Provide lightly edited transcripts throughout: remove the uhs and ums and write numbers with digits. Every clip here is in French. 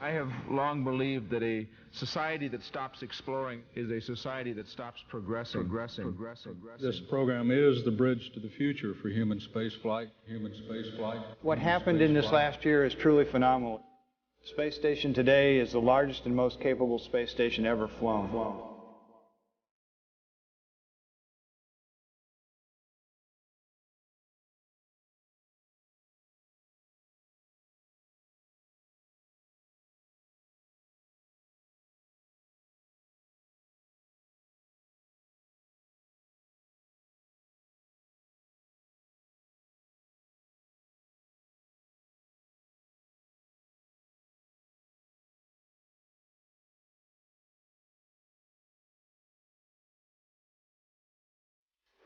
I have long believed that a society that stops exploring is a society that stops progressing. This program is the bridge to the future for human spaceflight. What happened in this last year is truly phenomenal. The space station today is the largest and most capable space station ever flown.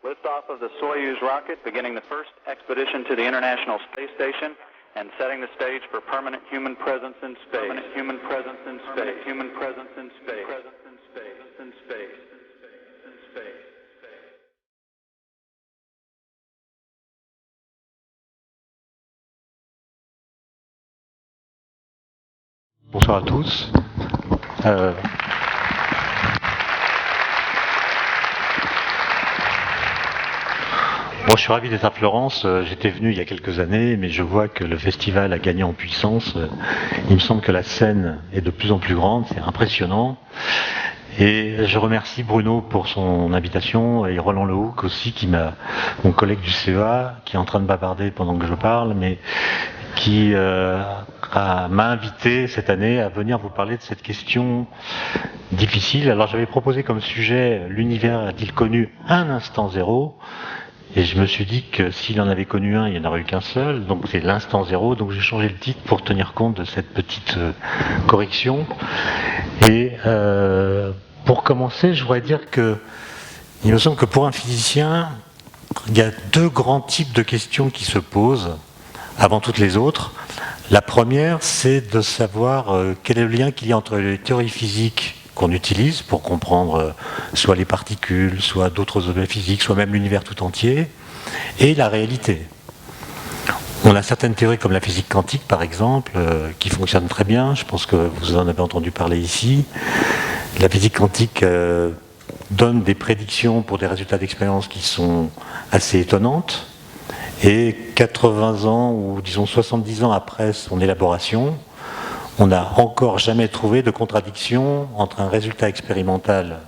Liftoff of the Soyuz rocket, beginning the first expedition to the International Space Station and setting the stage for permanent human presence in space. Permanent human presence in space. Human presence in space. Presence in space. In space. In space. Bonsoir à tous. Bon, je suis ravi d'être à Florence. J'étais venu il y a quelques années, mais je vois que le festival a gagné en puissance. Il me semble que la scène est de plus en plus grande, c'est impressionnant. Et je remercie Bruno pour son invitation et Roland Lehoucq aussi, mon collègue du CEA, qui est en train de bavarder pendant que je parle, mais qui m'a invité cette année à venir vous parler de cette question difficile. Alors j'avais proposé comme sujet « L'univers a-t-il connu un instant zéro ?» Et je me suis dit que s'il en avait connu un, il n'y en aurait eu qu'un seul, donc c'est l'instant zéro, donc j'ai changé le titre pour tenir compte de cette petite correction. Et pour commencer, je voudrais dire que il me semble que pour un physicien, il y a deux grands types de questions qui se posent avant toutes les autres. La première, c'est de savoir quel est le lien qu'il y a entre les théories physiques qu'on utilise pour comprendre soit les particules, soit d'autres objets physiques, soit même l'univers tout entier, et la réalité. On a certaines théories comme la physique quantique par exemple, qui fonctionnent très bien, je pense que vous en avez entendu parler ici. La physique quantique donne des prédictions pour des résultats d'expérience qui sont assez étonnantes, et 80 ans, ou disons 70 ans après son élaboration, on n'a encore jamais trouvé de contradiction entre un résultat expérimental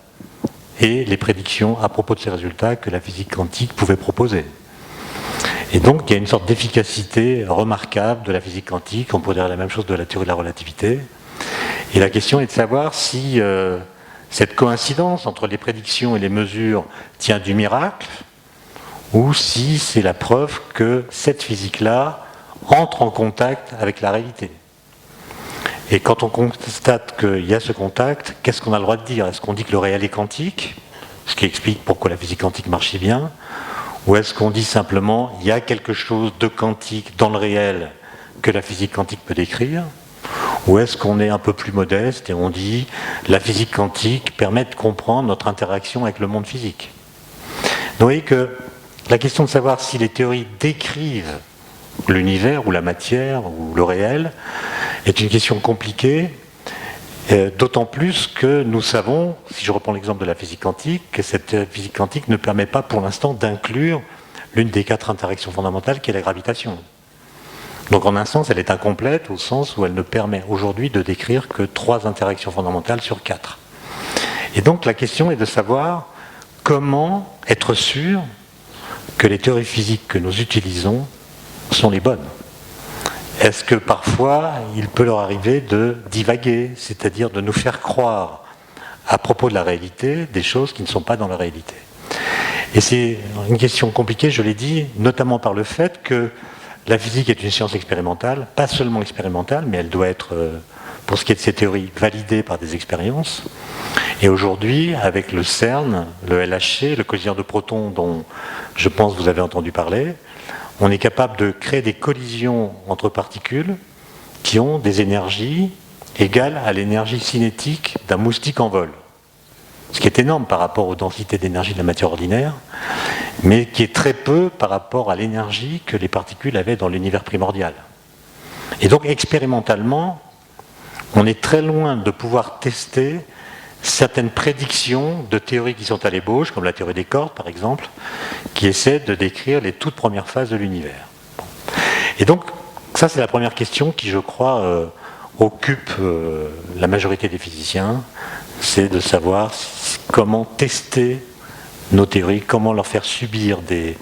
et les prédictions à propos de ces résultats que la physique quantique pouvait proposer. Et donc il y a une sorte d'efficacité remarquable de la physique quantique, on pourrait dire la même chose de la théorie de la relativité. Et la question est de savoir si cette coïncidence entre les prédictions et les mesures tient du miracle, ou si c'est la preuve que cette physique-là entre en contact avec la réalité. Et quand on constate qu'il y a ce contact, qu'est-ce qu'on a le droit de dire? Est-ce qu'on dit que le réel est quantique, ce qui explique pourquoi la physique quantique marche si bien, ou est-ce qu'on dit simplement il y a quelque chose de quantique dans le réel que la physique quantique peut décrire, ou est-ce qu'on est un peu plus modeste et on dit la physique quantique permet de comprendre notre interaction avec le monde physique? Donc vous voyez que la question de savoir si les théories décrivent l'univers ou la matière ou le réel est une question compliquée, d'autant plus que nous savons, si je reprends l'exemple de la physique quantique, que cette physique quantique ne permet pas pour l'instant d'inclure l'une des 4 interactions fondamentales qui est la gravitation. Donc en un sens, elle est incomplète au sens où elle ne permet aujourd'hui de décrire que 3 interactions fondamentales sur 4. Et donc la question est de savoir comment être sûr que les théories physiques que nous utilisons sont les bonnes. Est-ce que parfois il peut leur arriver de divaguer, c'est-à-dire de nous faire croire à propos de la réalité des choses qui ne sont pas dans la réalité? Et c'est une question compliquée, je l'ai dit, notamment par le fait que la physique est une science expérimentale, pas seulement expérimentale, mais elle doit être, pour ce qui est de ces théories, validée par des expériences. Et aujourd'hui, avec le CERN, le LHC, le collisionnaire de protons dont je pense vous avez entendu parler, on est capable de créer des collisions entre particules qui ont des énergies égales à l'énergie cinétique d'un moustique en vol. Ce qui est énorme par rapport aux densités d'énergie de la matière ordinaire, mais qui est très peu par rapport à l'énergie que les particules avaient dans l'univers primordial. Et donc expérimentalement, on est très loin de pouvoir tester certaines prédictions de théories qui sont à l'ébauche, comme la théorie des cordes par exemple, qui essaie de décrire les toutes premières phases de l'univers. Et donc, ça c'est la première question qui, je crois, occupe la majorité des physiciens, c'est de savoir comment tester nos théories, comment leur faire subir des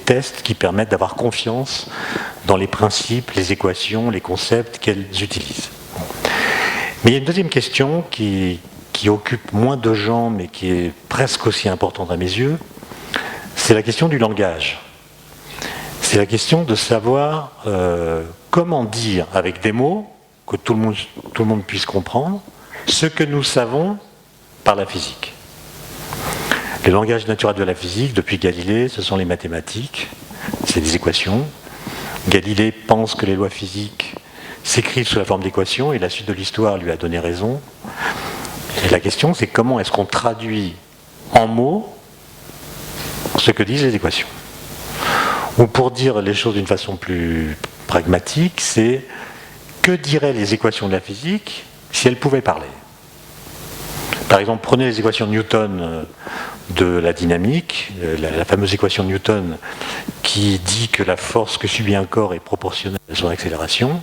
tests qui permettent d'avoir confiance dans les principes, les équations, les concepts qu'elles utilisent. Mais il y a une deuxième question qui occupe moins de gens, mais qui est presque aussi importante à mes yeux, c'est la question du langage. C'est la question de savoir comment dire avec des mots, que tout le monde puisse comprendre, ce que nous savons par la physique. Le langage naturel de la physique, depuis Galilée, ce sont les mathématiques, c'est des équations. Galilée pense que les lois physiques s'écrivent sous la forme d'équations, et la suite de l'histoire lui a donné raison. Et la question, c'est comment est-ce qu'on traduit en mots ce que disent les équations. Ou pour dire les choses d'une façon plus pragmatique, c'est que diraient les équations de la physique si elles pouvaient parler. Par exemple, prenez les équations de Newton de la dynamique, la fameuse équation de Newton qui dit que la force que subit un corps est proportionnelle à son accélération.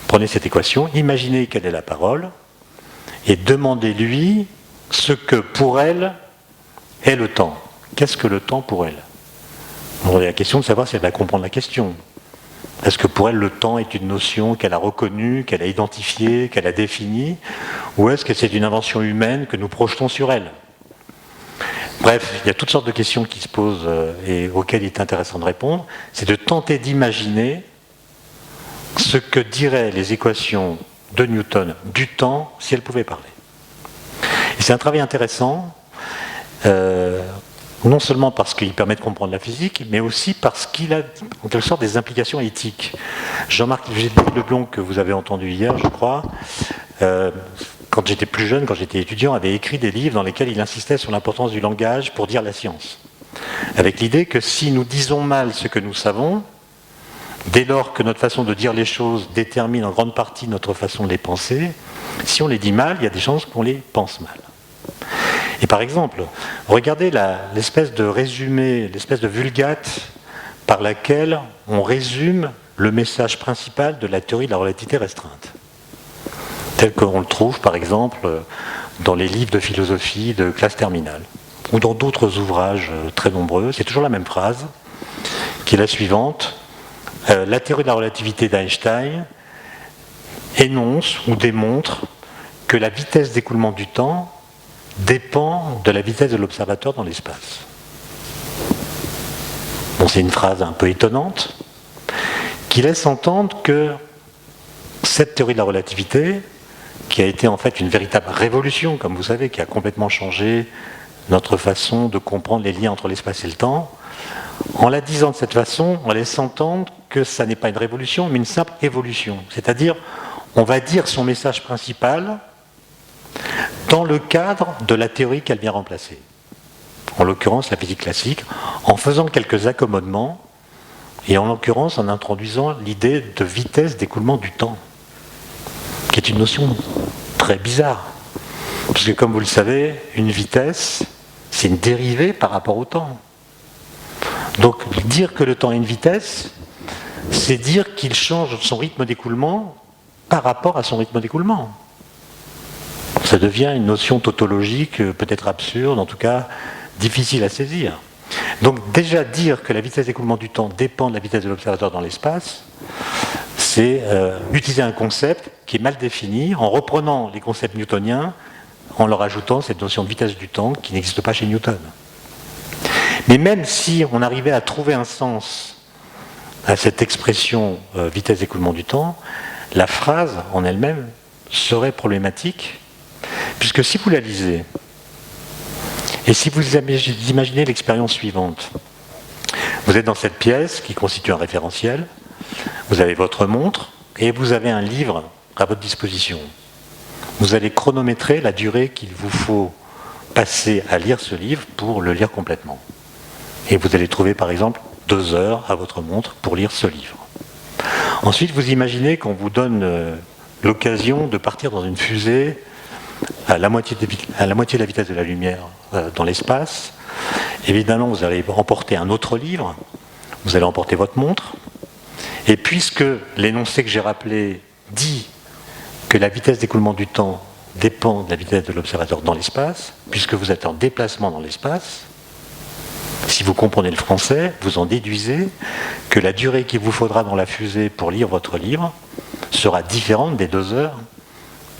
Prenez cette équation, imaginez quelle est la parole, et demandez-lui ce que pour elle est le temps. Qu'est-ce que le temps pour elle? On a la question de savoir si elle va comprendre la question. Est-ce que pour elle le temps est une notion qu'elle a reconnue, qu'elle a identifiée, qu'elle a définie, ou est-ce que c'est une invention humaine que nous projetons sur elle? Bref, il y a toutes sortes de questions qui se posent et auxquelles il est intéressant de répondre. C'est de tenter d'imaginer ce que diraient les équations de Newton du temps si elles pouvaient parler. Et c'est un travail intéressant, non seulement parce qu'il permet de comprendre la physique, mais aussi parce qu'il a en quelque sorte des implications éthiques. Jean-Marc Leblond, que vous avez entendu hier, je crois, quand j'étais plus jeune, quand j'étais étudiant, avait écrit des livres dans lesquels il insistait sur l'importance du langage pour dire la science. Avec l'idée que si nous disons mal ce que nous savons, dès lors que notre façon de dire les choses détermine en grande partie notre façon de les penser, si on les dit mal, il y a des chances qu'on les pense mal. Et par exemple, regardez l'espèce de résumé, l'espèce de vulgate par laquelle on résume le message principal de la théorie de la relativité restreinte, tel qu'on le trouve par exemple dans les livres de philosophie de classe terminale, ou dans d'autres ouvrages très nombreux. C'est toujours la même phrase, qui est la suivante. La théorie de la relativité d'Einstein énonce ou démontre que la vitesse d'écoulement du temps dépend de la vitesse de l'observateur dans l'espace. Bon, c'est une phrase un peu étonnante qui laisse entendre que cette théorie de la relativité, qui a été en fait une véritable révolution, comme vous savez, qui a complètement changé notre façon de comprendre les liens entre l'espace et le temps, en la disant de cette façon, on laisse entendre que ça n'est pas une révolution, mais une simple évolution. C'est-à-dire, on va dire son message principal dans le cadre de la théorie qu'elle vient remplacer. En l'occurrence, la physique classique, en faisant quelques accommodements, et en l'occurrence en introduisant l'idée de vitesse d'écoulement du temps, qui est une notion très bizarre. Parce que comme vous le savez, une vitesse, c'est une dérivée par rapport au temps. Donc dire que le temps a une vitesse, c'est dire qu'il change son rythme d'écoulement par rapport à son rythme d'écoulement. Ça devient une notion tautologique, peut-être absurde, en tout cas difficile à saisir. Donc déjà dire que la vitesse d'écoulement du temps dépend de la vitesse de l'observateur dans l'espace, c'est utiliser un concept qui est mal défini en reprenant les concepts newtoniens, en leur ajoutant cette notion de vitesse du temps qui n'existe pas chez Newton. Mais même si on arrivait à trouver un sens à cette expression vitesse d'écoulement du temps, la phrase en elle-même serait problématique, puisque si vous la lisez, et si vous imaginez l'expérience suivante, vous êtes dans cette pièce qui constitue un référentiel, vous avez votre montre et vous avez un livre à votre disposition. Vous allez chronométrer la durée qu'il vous faut passer à lire ce livre pour le lire complètement. Et vous allez trouver par exemple 2 heures à votre montre pour lire ce livre. Ensuite, vous imaginez qu'on vous donne l'occasion de partir dans une fusée à la moitié de la vitesse de la lumière dans l'espace. Évidemment, vous allez emporter un autre livre, vous allez emporter votre montre, et puisque l'énoncé que j'ai rappelé dit que la vitesse d'écoulement du temps dépend de la vitesse de l'observateur dans l'espace, puisque vous êtes en déplacement dans l'espace, si vous comprenez le français, vous en déduisez que la durée qu'il vous faudra dans la fusée pour lire votre livre sera différente des 2 heures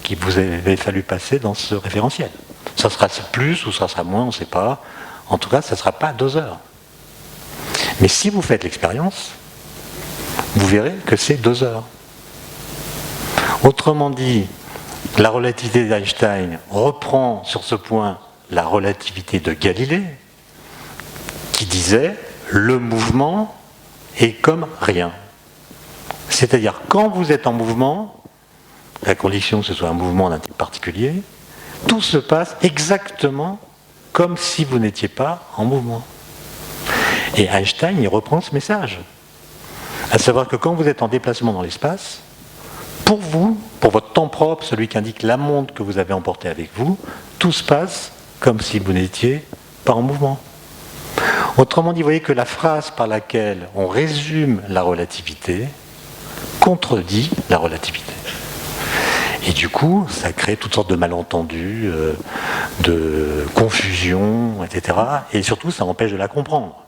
qu'il vous avait fallu passer dans ce référentiel. Ça sera plus ou ça sera moins, on ne sait pas. En tout cas, ça ne sera pas 2 heures. Mais si vous faites l'expérience, vous verrez que c'est 2 heures. Autrement dit, la relativité d'Einstein reprend sur ce point la relativité de Galilée, qui disait « le mouvement est comme rien ». C'est-à-dire, quand vous êtes en mouvement, à condition que ce soit un mouvement d'un type particulier, tout se passe exactement comme si vous n'étiez pas en mouvement. Et Einstein, il reprend ce message. À savoir que quand vous êtes en déplacement dans l'espace, pour vous, pour votre temps propre, celui qui indique la montre que vous avez emportée avec vous, tout se passe comme si vous n'étiez pas en mouvement. Autrement dit, vous voyez que la phrase par laquelle on résume la relativité contredit la relativité. Et du coup, ça crée toutes sortes de malentendus, de confusion, etc. Et surtout, ça empêche de la comprendre.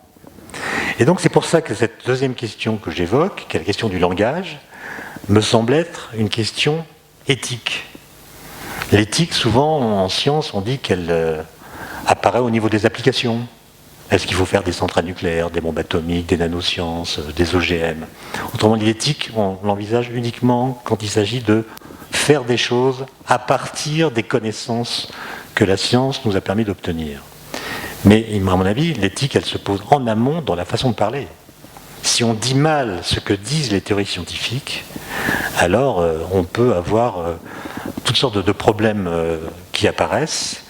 Et donc, c'est pour ça que cette deuxième question que j'évoque, qui est la question du langage, me semble être une question éthique. L'éthique, souvent, en science, on dit qu'elle apparaît au niveau des applications. Est-ce qu'il faut faire des centrales nucléaires, des bombes atomiques, des nanosciences, des OGM? Autrement dit, l'éthique, on l'envisage uniquement quand il s'agit de faire des choses à partir des connaissances que la science nous a permis d'obtenir. Mais, à mon avis, l'éthique, elle se pose en amont dans la façon de parler. Si on dit mal ce que disent les théories scientifiques, alors on peut avoir toutes sortes de problèmes qui apparaissent,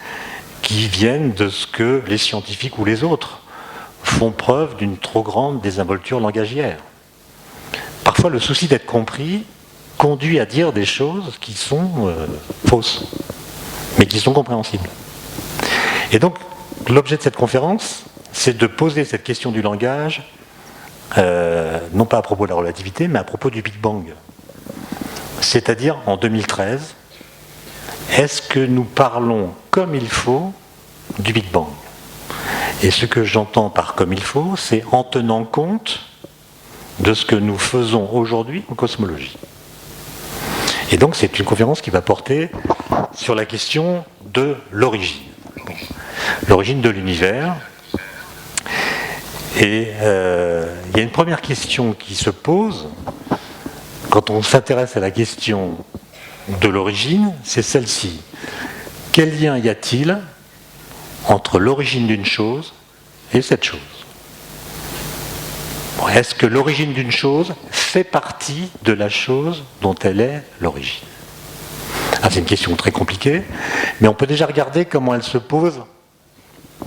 qui viennent de ce que les scientifiques ou les autres font preuve d'une trop grande désinvolture langagière. Parfois, le souci d'être compris conduit à dire des choses qui sont fausses, mais qui sont compréhensibles. Et donc, l'objet de cette conférence, c'est de poser cette question du langage, non pas à propos de la relativité, mais à propos du Big Bang. C'est-à-dire, en 2013, est-ce que nous parlons comme il faut du Big Bang? Et ce que j'entends par comme il faut, c'est en tenant compte de ce que nous faisons aujourd'hui en cosmologie. Et donc c'est une conférence qui va porter sur la question de l'origine. L'origine de l'univers. Et il y a une première question qui se pose quand on s'intéresse à la question de l'origine, c'est celle-ci. Quel lien y a-t-il entre l'origine d'une chose et cette chose? Est-ce que l'origine d'une chose fait partie de la chose dont elle est l'origine? C'est une question très compliquée, mais on peut déjà regarder comment elle se pose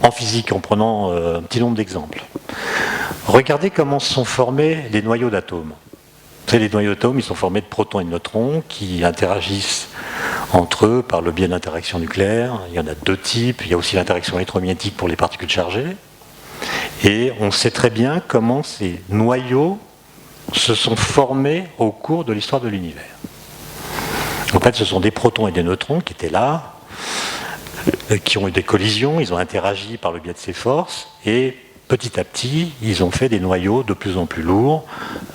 en physique, en prenant un petit nombre d'exemples. Regardez comment sont formés les noyaux d'atomes. Vous savez, les noyaux d'atomes, ils sont formés de protons et de neutrons qui interagissent entre eux par le biais d'interactions nucléaires. Il y en a 2 types. Il y a aussi l'interaction électromagnétique pour les particules chargées. Et on sait très bien comment ces noyaux se sont formés au cours de l'histoire de l'univers. En fait, ce sont des protons et des neutrons qui étaient là, qui ont eu des collisions, ils ont interagi par le biais de ces forces, et petit à petit, ils ont fait des noyaux de plus en plus lourds,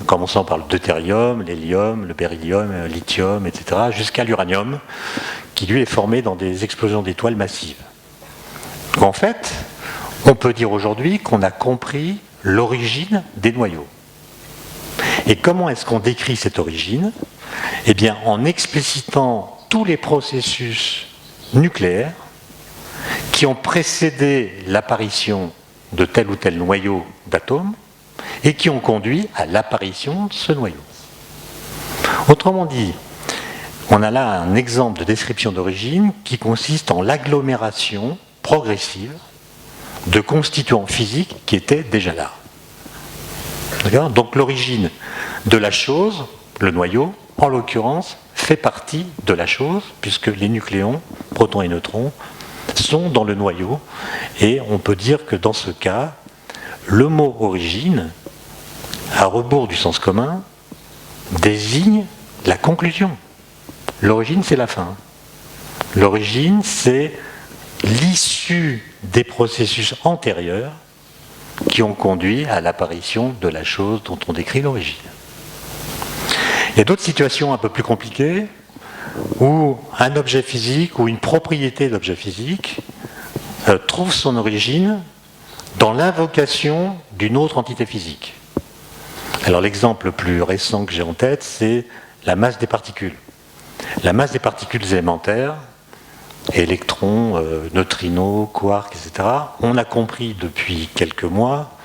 commençant par le deutérium, l'hélium, le beryllium, le lithium, etc., jusqu'à l'uranium, qui lui est formé dans des explosions d'étoiles massives. En fait, on peut dire aujourd'hui qu'on a compris l'origine des noyaux. Et comment est-ce qu'on décrit cette origine? Eh bien, en explicitant tous les processus nucléaires qui ont précédé l'apparition de tel ou tel noyau d'atomes et qui ont conduit à l'apparition de ce noyau. Autrement dit, on a là un exemple de description d'origine qui consiste en l'agglomération progressive de constituants physiques qui étaient déjà là. D'accord ? Donc l'origine de la chose, le noyau, en l'occurrence, fait partie de la chose, puisque les nucléons, protons et neutrons, sont dans le noyau, et on peut dire que dans ce cas, le mot origine, à rebours du sens commun, désigne la conclusion. L'origine, c'est la fin. L'origine, c'est l'issue des processus antérieurs qui ont conduit à l'apparition de la chose dont on décrit l'origine. Il y a d'autres situations un peu plus compliquées où un objet physique ou une propriété d'objet physique trouve son origine dans l'invocation d'une autre entité physique. Alors l'exemple le plus récent que j'ai en tête, c'est la masse des particules. La masse des particules élémentaires, électrons, neutrinos, quarks, etc., on a compris depuis quelques mois,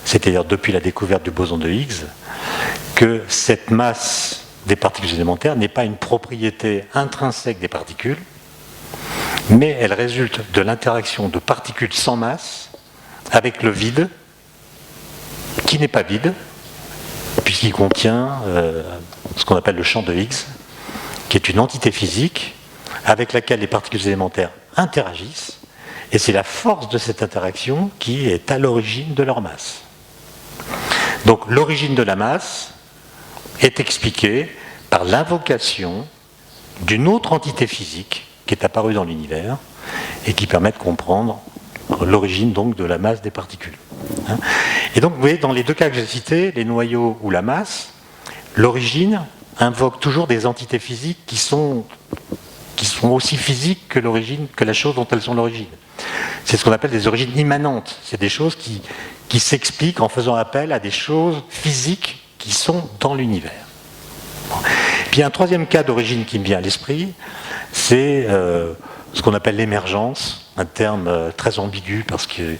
c'est-à-dire depuis la découverte du boson de Higgs, que cette masse des particules élémentaires n'est pas une propriété intrinsèque des particules, mais elle résulte de l'interaction de particules sans masse avec le vide, qui n'est pas vide, puisqu'il contient ce qu'on appelle le champ de Higgs, qui est une entité physique avec laquelle les particules élémentaires interagissent, et c'est la force de cette interaction qui est à l'origine de leur masse. Donc l'origine de la masse est expliquée par l'invocation d'une autre entité physique qui est apparue dans l'univers et qui permet de comprendre l'origine donc de la masse des particules. Et donc vous voyez, dans les deux cas que j'ai cités, les noyaux ou la masse, l'origine invoque toujours des entités physiques qui sont aussi physiques que l'origine, que la chose dont elles sont l'origine. C'est ce qu'on appelle des origines immanentes. C'est des choses qui s'expliquent en faisant appel à des choses physiques qui sont dans l'univers. Bon. Puis il y a un troisième cas d'origine qui me vient à l'esprit, c'est ce qu'on appelle l'émergence, un terme très ambigu parce qu'il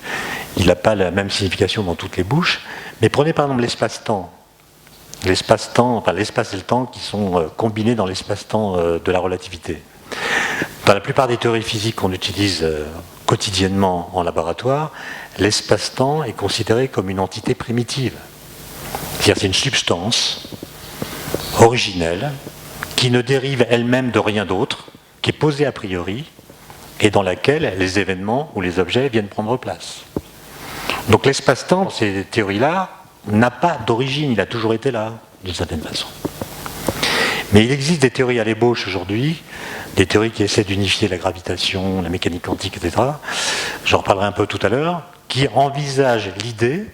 n'a pas la même signification dans toutes les bouches. Mais prenez par exemple l'espace-temps. L'espace et le temps qui sont combinés dans l'espace-temps de la relativité. Dans la plupart des théories physiques qu'on utilise quotidiennement en laboratoire, l'espace-temps est considéré comme une entité primitive. C'est-à-dire c'est une substance originelle qui ne dérive elle-même de rien d'autre, qui est posée a priori et dans laquelle les événements ou les objets viennent prendre place. Donc l'espace-temps, dans ces théories-là, n'a pas d'origine, il a toujours été là, d'une certaine façon. Mais il existe des théories à l'ébauche aujourd'hui, des théories qui essaient d'unifier la gravitation, la mécanique quantique, etc., j'en reparlerai un peu tout à l'heure, qui envisagent l'idée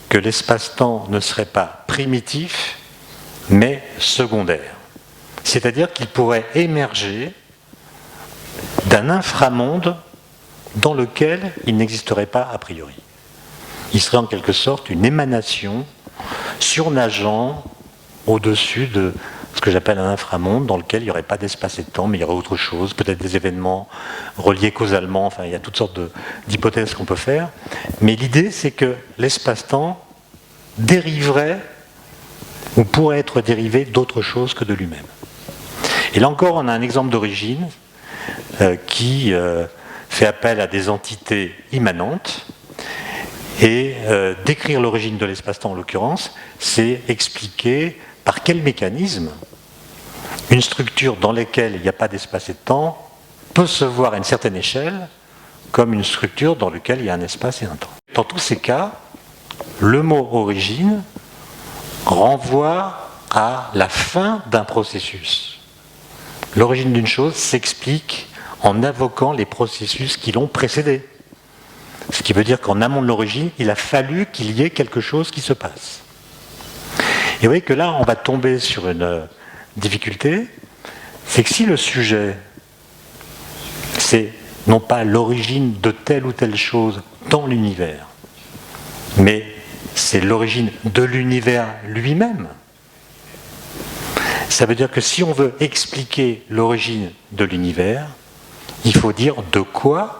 que l'espace-temps ne serait pas primitif, mais secondaire. C'est-à-dire qu'il pourrait émerger d'un inframonde dans lequel il n'existerait pas a priori. Il serait en quelque sorte une émanation surnageant au-dessus de ce que j'appelle un inframonde dans lequel il n'y aurait pas d'espace et de temps, mais il y aurait autre chose, peut-être des événements reliés causalement, enfin il y a toutes sortes d'hypothèses qu'on peut faire. Mais l'idée c'est que l'espace-temps dériverait ou pourrait être dérivé d'autre chose que de lui-même. Et là encore, on a un exemple d'origine qui fait appel à des entités immanentes. Et décrire l'origine de l'espace-temps en l'occurrence, c'est expliquer par quel mécanisme une structure dans laquelle il n'y a pas d'espace et de temps peut se voir à une certaine échelle comme une structure dans laquelle il y a un espace et un temps. Dans tous ces cas, le mot origine renvoie à la fin d'un processus. L'origine d'une chose s'explique en invoquant les processus qui l'ont précédée. Ce qui veut dire qu'en amont de l'origine, il a fallu qu'il y ait quelque chose qui se passe. Et vous voyez que là, on va tomber sur une difficulté, c'est que si le sujet, c'est non pas l'origine de telle ou telle chose dans l'univers, mais c'est l'origine de l'univers lui-même, ça veut dire que si on veut expliquer l'origine de l'univers, il faut dire de quoi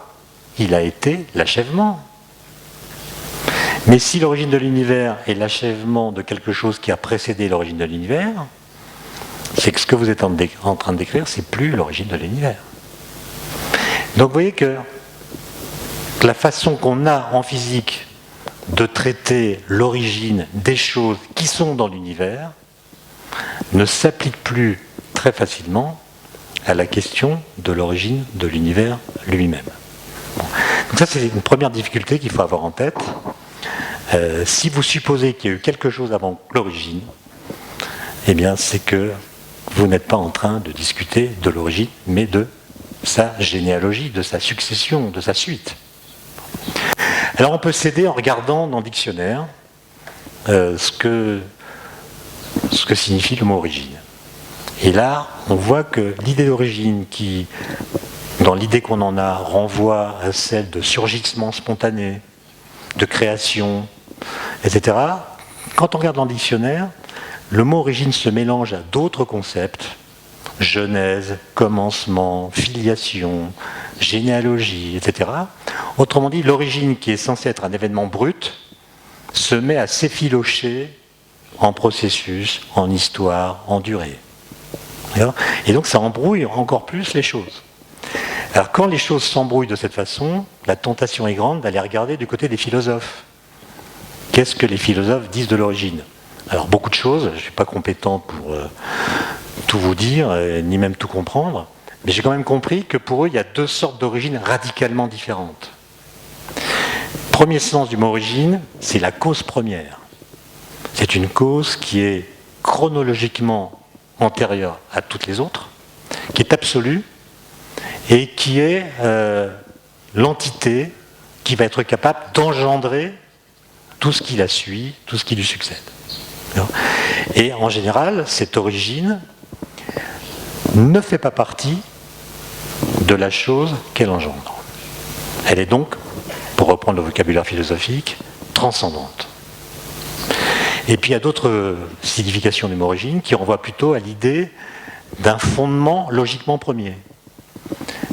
il a été l'achèvement. Mais si l'origine de l'univers est l'achèvement de quelque chose qui a précédé l'origine de l'univers, c'est que ce que vous êtes en train de décrire, c'est plus l'origine de l'univers. Donc vous voyez que la façon qu'on a en physique de traiter l'origine des choses qui sont dans l'univers ne s'applique plus très facilement à la question de l'origine de l'univers lui-même. Bon. Donc ça, c'est une première difficulté qu'il faut avoir en tête. Si vous supposez qu'il y a eu quelque chose avant l'origine, eh bien, c'est que vous n'êtes pas en train de discuter de l'origine, mais de sa généalogie, de sa succession, de sa suite. Alors on peut s'aider en regardant dans le dictionnaire ce que signifie le mot origine. Et là, on voit que l'idée d'origine qui, dans l'idée qu'on en a, renvoie à celle de surgissement spontané, de création, etc. Quand on regarde dans le dictionnaire, le mot origine se mélange à d'autres concepts, genèse, commencement, filiation, généalogie, etc. Autrement dit, l'origine qui est censée être un événement brut se met à s'effilocher en processus, en histoire, en durée. Et donc ça embrouille encore plus les choses. Alors quand les choses s'embrouillent de cette façon, la tentation est grande d'aller regarder du côté des philosophes. Qu'est-ce que les philosophes disent de l'origine? Alors beaucoup de choses, je ne suis pas compétent pour tout vous dire, ni même tout comprendre, mais j'ai quand même compris que pour eux, il y a deux sortes d'origines radicalement différentes. Premier sens du mot origine, c'est la cause première. C'est une cause qui est chronologiquement antérieure à toutes les autres, qui est absolue, et qui est l'entité qui va être capable d'engendrer tout ce qui la suit, tout ce qui lui succède. Et en général, cette origine ne fait pas partie de la chose qu'elle engendre. Elle est donc, pour reprendre le vocabulaire philosophique, transcendante. Et puis il y a d'autres significations du mot origine qui renvoient plutôt à l'idée d'un fondement logiquement premier.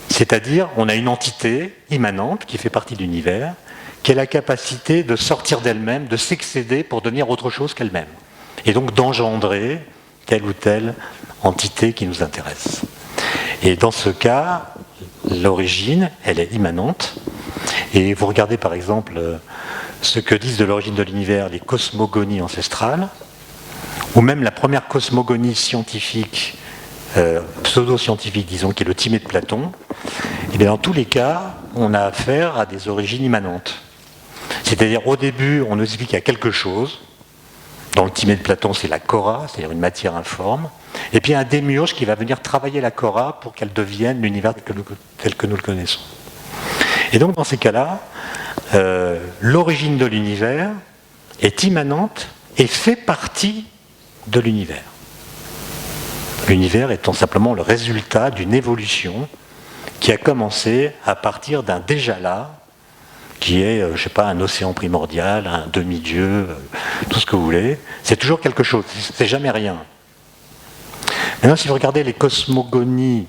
C'est-à-dire, on a une entité immanente qui fait partie de l'univers, qui a la capacité de sortir d'elle-même, de s'excéder pour devenir autre chose qu'elle-même. Et donc d'engendrer telle ou telle entité qui nous intéresse. Et dans ce cas, l'origine, elle est immanente. Et vous regardez par exemple ce que disent de l'origine de l'univers les cosmogonies ancestrales, ou même la première cosmogonie scientifique, pseudo-scientifique, disons, qui est le Timée de Platon. Et bien dans tous les cas, on a affaire à des origines immanentes. C'est-à-dire, au début, on nous explique qu'il y a quelque chose. Dans le Timée de Platon, c'est la Kora, c'est-à-dire une matière informe. Et puis un démiurge qui va venir travailler la Kora pour qu'elle devienne l'univers tel que nous le connaissons. Et donc, dans ces cas-là, l'origine de l'univers est immanente et fait partie de l'univers. L'univers étant simplement le résultat d'une évolution qui a commencé à partir d'un déjà-là, qui est, je ne sais pas, un océan primordial, un demi-dieu, tout ce que vous voulez. C'est toujours quelque chose, c'est jamais rien. Maintenant, si vous regardez les cosmogonies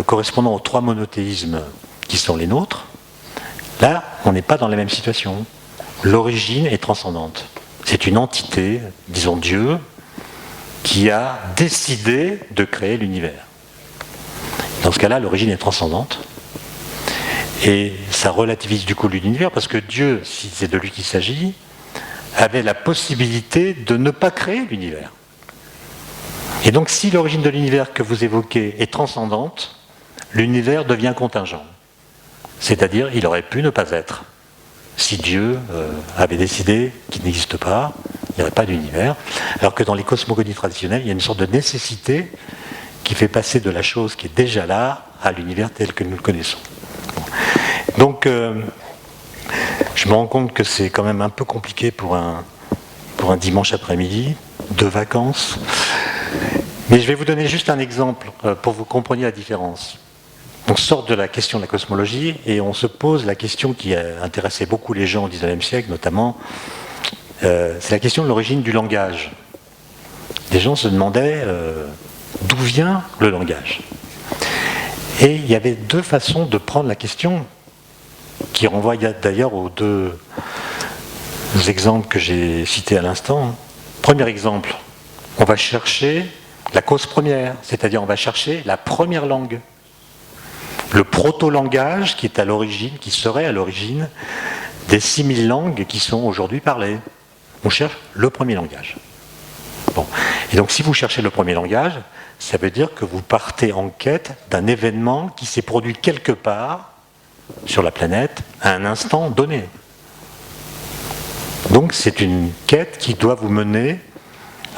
correspondant aux trois monothéismes qui sont les nôtres, là, on n'est pas dans la même situation. L'origine est transcendante. C'est une entité, disons Dieu, qui a décidé de créer l'univers. Dans ce cas-là, l'origine est transcendante. Et ça relativise du coup l'univers, parce que Dieu, si c'est de lui qu'il s'agit, avait la possibilité de ne pas créer l'univers. Et donc si l'origine de l'univers que vous évoquez est transcendante, l'univers devient contingent. C'est-à-dire, il aurait pu ne pas être. Si Dieu avait décidé qu'il n'existe pas, il n'y aurait pas d'univers. Alors que dans les cosmogonies traditionnelles, il y a une sorte de nécessité qui fait passer de la chose qui est déjà là à l'univers tel que nous le connaissons. Donc, je me rends compte que c'est quand même un peu compliqué pour un dimanche après-midi de vacances. Mais je vais vous donner juste un exemple pour que vous compreniez la différence. On sort de la question de la cosmologie et on se pose la question qui a intéressé beaucoup les gens au XIXe siècle, notamment, c'est la question de l'origine du langage. Les gens se demandaient d'où vient le langage. Et il y avait deux façons de prendre la question, qui renvoient d'ailleurs aux deux exemples que j'ai cités à l'instant. Premier exemple, on va chercher la cause première, c'est-à-dire on va chercher la première langue. Le proto-langage qui est à l'origine, qui serait à l'origine des 6000 langues qui sont aujourd'hui parlées. On cherche le premier langage. Bon. Et donc si vous cherchez le premier langage, ça veut dire que vous partez en quête d'un événement qui s'est produit quelque part sur la planète à un instant donné. Donc c'est une quête qui doit vous mener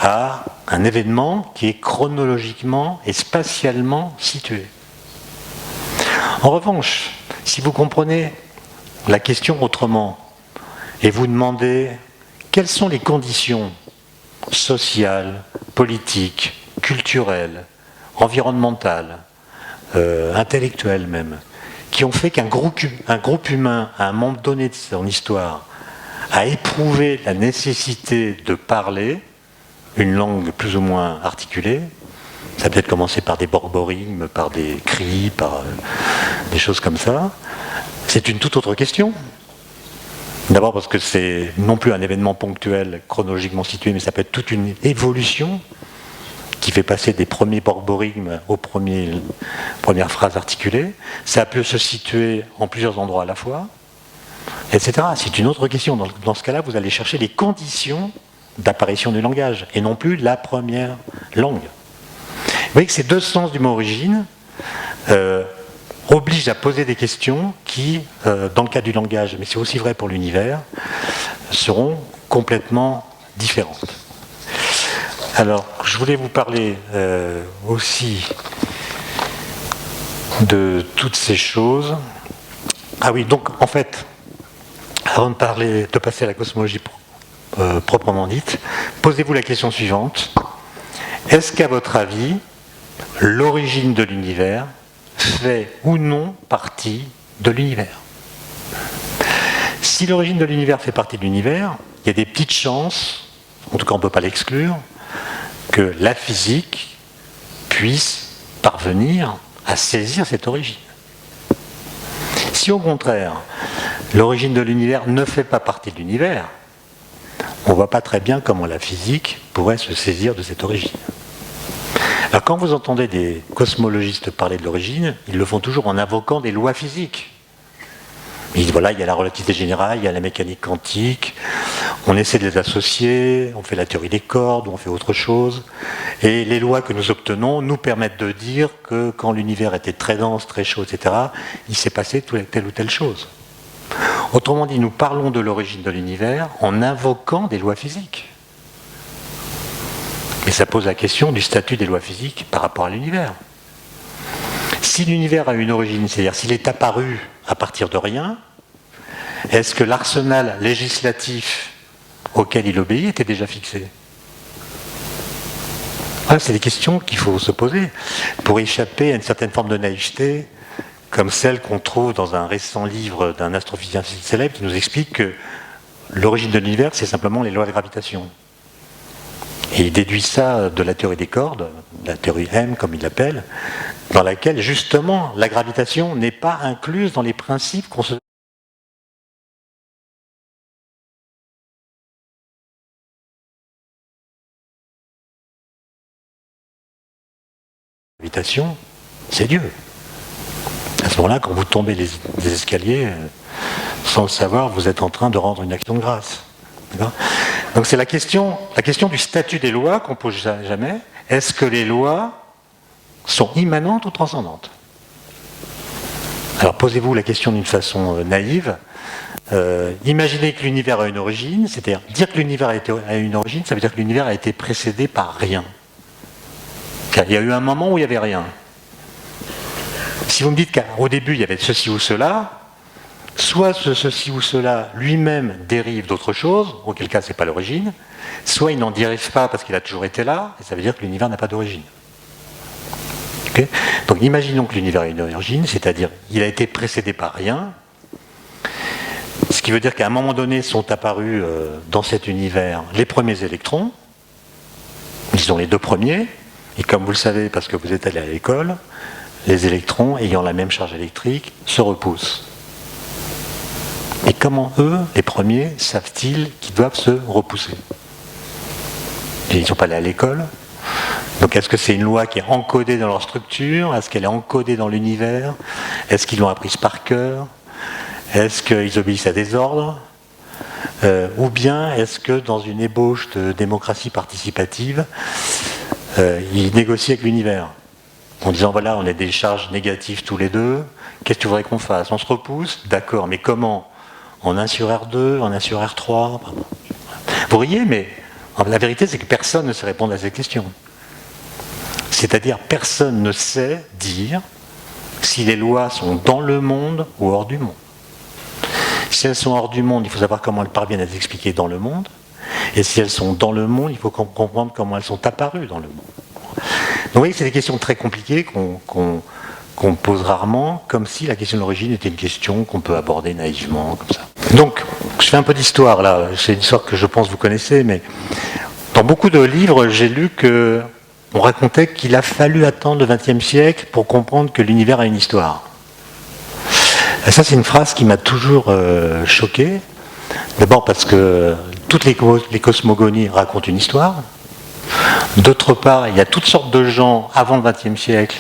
à un événement qui est chronologiquement et spatialement situé. En revanche, si vous comprenez la question autrement et vous demandez quelles sont les conditions sociales, politiques, culturelles, environnementales, intellectuelles même, qui ont fait qu'un groupe humain, à un moment donné de son histoire, a éprouvé la nécessité de parler une langue plus ou moins articulée. Ça a peut-être commencé par des borborigmes, par des cris, par des choses comme ça. C'est une toute autre question. D'abord parce que c'est non plus un événement ponctuel, chronologiquement situé, mais ça peut être toute une évolution qui fait passer des premiers borborigmes aux premières phrases articulées. Ça peut se situer en plusieurs endroits à la fois, etc. C'est une autre question. Dans ce cas-là, vous allez chercher les conditions d'apparition du langage, et non plus la première langue. Vous voyez que ces deux sens du mot origine obligent à poser des questions qui, dans le cas du langage, mais c'est aussi vrai pour l'univers, seront complètement différentes. Alors, je voulais vous parler aussi de toutes ces choses. Ah oui, donc en fait, avant de passer à la cosmologie proprement dite, posez-vous la question suivante. Est-ce qu'à votre avis, l'origine de l'univers fait ou non partie de l'univers? Si l'origine de l'univers fait partie de l'univers, il y a des petites chances, en tout cas on ne peut pas l'exclure, que la physique puisse parvenir à saisir cette origine. Si au contraire, l'origine de l'univers ne fait pas partie de l'univers, on ne voit pas très bien comment la physique pourrait se saisir de cette origine. Alors quand vous entendez des cosmologistes parler de l'origine, ils le font toujours en invoquant des lois physiques. Ils disent voilà, il y a la relativité générale, il y a la mécanique quantique, on essaie de les associer, on fait la théorie des cordes, on fait autre chose, et les lois que nous obtenons nous permettent de dire que quand l'univers était très dense, très chaud, etc., il s'est passé telle ou telle chose. Autrement dit, nous parlons de l'origine de l'univers en invoquant des lois physiques. Et ça pose la question du statut des lois physiques par rapport à l'univers. Si l'univers a une origine, c'est-à-dire s'il est apparu à partir de rien, est-ce que l'arsenal législatif auquel il obéit était déjà fixé? Voilà, c'est des questions qu'il faut se poser pour échapper à une certaine forme de naïveté, comme celle qu'on trouve dans un récent livre d'un astrophysicien célèbre qui nous explique que l'origine de l'univers, c'est simplement les lois de gravitation. Et il déduit ça de la théorie des cordes, la théorie M comme il l'appelle, dans laquelle justement la gravitation n'est pas incluse dans les principes qu'on se... La gravitation, c'est Dieu. À ce moment-là, quand vous tombez des escaliers, sans le savoir, vous êtes en train de rendre une action de grâce. Donc c'est la question du statut des lois qu'on pose jamais. Est-ce que les lois sont immanentes ou transcendantes? Alors posez-vous la question d'une façon naïve. Imaginez que l'univers a une origine, c'est-à-dire dire que l'univers a une origine, ça veut dire que l'univers a été précédé par rien. Car il y a eu un moment où il n'y avait rien. Si vous me dites qu'au début il y avait ceci ou cela, soit ceci ou cela lui-même dérive d'autre chose, auquel cas c'est pas l'origine, soit il n'en dérive pas parce qu'il a toujours été là, et ça veut dire que l'univers n'a pas d'origine. Okay? Donc imaginons que l'univers a une origine, c'est-à-dire il a été précédé par rien, ce qui veut dire qu'à un moment donné sont apparus dans cet univers les premiers électrons, disons les deux premiers, et comme vous le savez parce que vous êtes allé à l'école, les électrons ayant la même charge électrique se repoussent. Et comment eux, les premiers, savent-ils qu'ils doivent se repousser? Et ils ne sont pas allés à l'école. Donc est-ce que c'est une loi qui est encodée dans leur structure? Est-ce qu'elle est encodée dans l'univers? Est-ce qu'ils l'ont apprise par cœur? Est-ce qu'ils obéissent à des ordres? Ou bien est-ce que dans une ébauche de démocratie participative, il négocie avec l'univers, en disant voilà, on a des charges négatives tous les deux, qu'est-ce que tu voudrais qu'on fasse? On se repousse? D'accord, mais comment? En 1 sur R2, en 1 sur R3? Vous riez, mais la vérité, c'est que personne ne sait répondre à ces questions. C'est-à-dire, personne ne sait dire si les lois sont dans le monde ou hors du monde. Si elles sont hors du monde, il faut savoir comment elles parviennent à s'expliquer dans le monde. Et si elles sont dans le monde, il faut comprendre comment elles sont apparues dans le monde. Donc vous voyez, c'est des questions très compliquées qu'on pose rarement, comme si la question de l'origine était une question qu'on peut aborder naïvement, comme ça. Donc, je fais un peu d'histoire là, c'est une histoire que je pense vous connaissez, mais dans beaucoup de livres, j'ai lu que on racontait qu'il a fallu attendre le XXe siècle pour comprendre que l'univers a une histoire. Et ça, c'est une phrase qui m'a toujours choqué. D'abord parce que toutes les cosmogonies racontent une histoire. D'autre part, il y a toutes sortes de gens avant le XXe siècle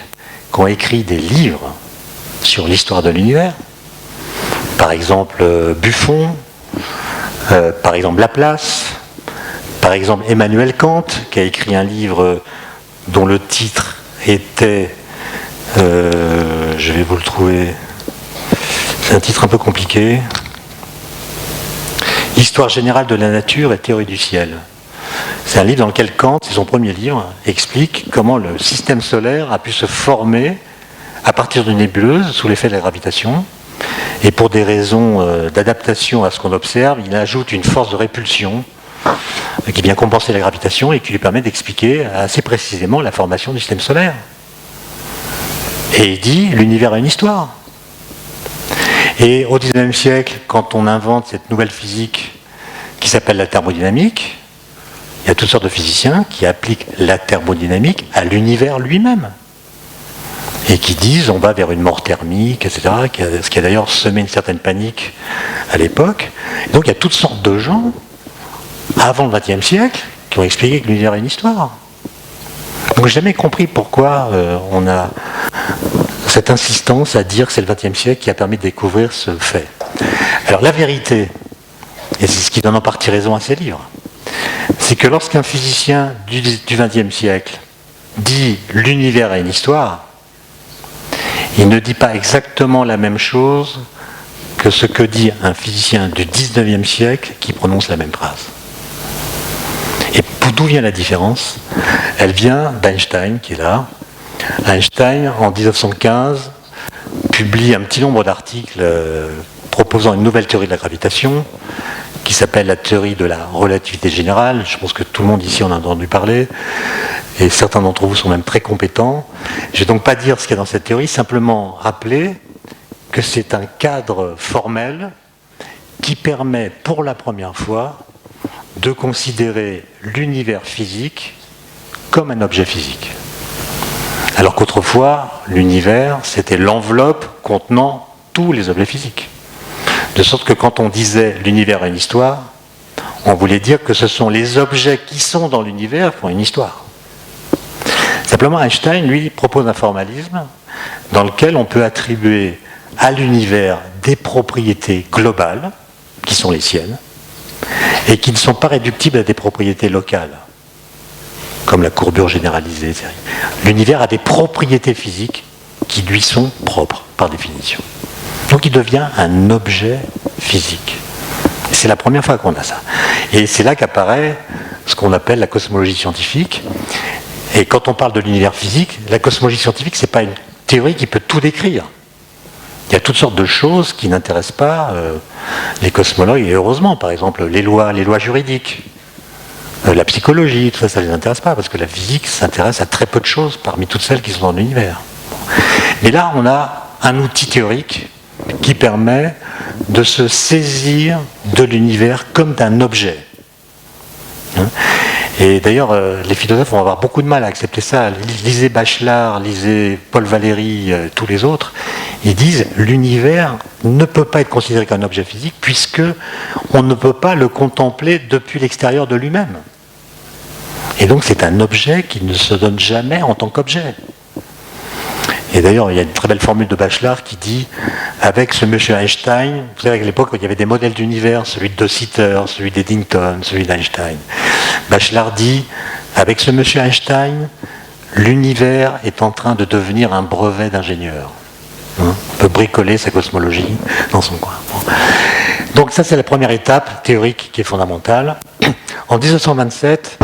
qui ont écrit des livres sur l'histoire de l'univers. Par exemple Buffon, par exemple Laplace, par exemple Emmanuel Kant, qui a écrit un livre dont le titre était, je vais vous le trouver, c'est un titre un peu compliqué, Histoire générale de la nature et théorie du ciel. C'est un livre dans lequel Kant, c'est son premier livre, explique comment le système solaire a pu se former à partir d'une nébuleuse sous l'effet de la gravitation. Et pour des raisons d'adaptation à ce qu'on observe, il ajoute une force de répulsion qui vient compenser la gravitation et qui lui permet d'expliquer assez précisément la formation du système solaire. Et il dit, l'univers a une histoire. Et au XIXe siècle, quand on invente cette nouvelle physique qui s'appelle la thermodynamique, il y a toutes sortes de physiciens qui appliquent la thermodynamique à l'univers lui-même. Et qui disent on va vers une mort thermique, etc., ce qui a d'ailleurs semé une certaine panique à l'époque. Et donc il y a toutes sortes de gens, avant le XXe siècle, qui ont expliqué que l'univers a une histoire. Donc j'ai jamais compris pourquoi on a cette insistance à dire que c'est le XXe siècle qui a permis de découvrir ce fait. Alors la vérité, et c'est ce qui donne en partie raison à ces livres, c'est que lorsqu'un physicien du XXe siècle dit l'univers a une histoire, il ne dit pas exactement la même chose que ce que dit un physicien du XIXe siècle qui prononce la même phrase. Et d'où vient la différence? Elle vient d'Einstein, qui est là. Einstein, en 1915, publie un petit nombre d'articles proposant une nouvelle théorie de la gravitation, qui s'appelle la théorie de la relativité générale. Je pense que tout le monde ici en a entendu parler, et certains d'entre vous sont même très compétents. Je ne vais donc pas dire ce qu'il y a dans cette théorie, simplement rappeler que c'est un cadre formel qui permet pour la première fois de considérer l'univers physique comme un objet physique. Alors qu'autrefois, l'univers, c'était l'enveloppe contenant tous les objets physiques. De sorte que quand on disait l'univers a une histoire, on voulait dire que ce sont les objets qui sont dans l'univers qui ont une histoire. Simplement, Einstein, lui, propose un formalisme dans lequel on peut attribuer à l'univers des propriétés globales, qui sont les siennes, et qui ne sont pas réductibles à des propriétés locales, comme la courbure généralisée. L'univers a des propriétés physiques qui lui sont propres, par définition. Donc il devient un objet physique. C'est la première fois qu'on a ça. Et c'est là qu'apparaît ce qu'on appelle la cosmologie scientifique. Et quand on parle de l'univers physique, la cosmologie scientifique, ce n'est pas une théorie qui peut tout décrire. Il y a toutes sortes de choses qui n'intéressent pas les cosmologues, et heureusement, par exemple, les lois juridiques, la psychologie, tout ça, ça ne les intéresse pas, parce que la physique s'intéresse à très peu de choses parmi toutes celles qui sont dans l'univers. Mais là, on a un outil théorique qui permet de se saisir de l'univers comme d'un objet. Et d'ailleurs, les philosophes vont avoir beaucoup de mal à accepter ça. Lisez Bachelard, lisez Paul Valéry, tous les autres. Ils disent l'univers ne peut pas être considéré comme un objet physique puisque on ne peut pas le contempler depuis l'extérieur de lui-même. Et donc c'est un objet qui ne se donne jamais en tant qu'objet. Et d'ailleurs, il y a une très belle formule de Bachelard qui dit, avec ce monsieur Einstein, vous savez, à l'époque, il y avait des modèles d'univers, celui de De Sitter, celui d'Eddington, celui d'Einstein. Bachelard dit, avec ce monsieur Einstein, l'univers est en train de devenir un brevet d'ingénieur. On peut bricoler sa cosmologie dans son coin. Donc ça, c'est la première étape théorique qui est fondamentale. En 1927,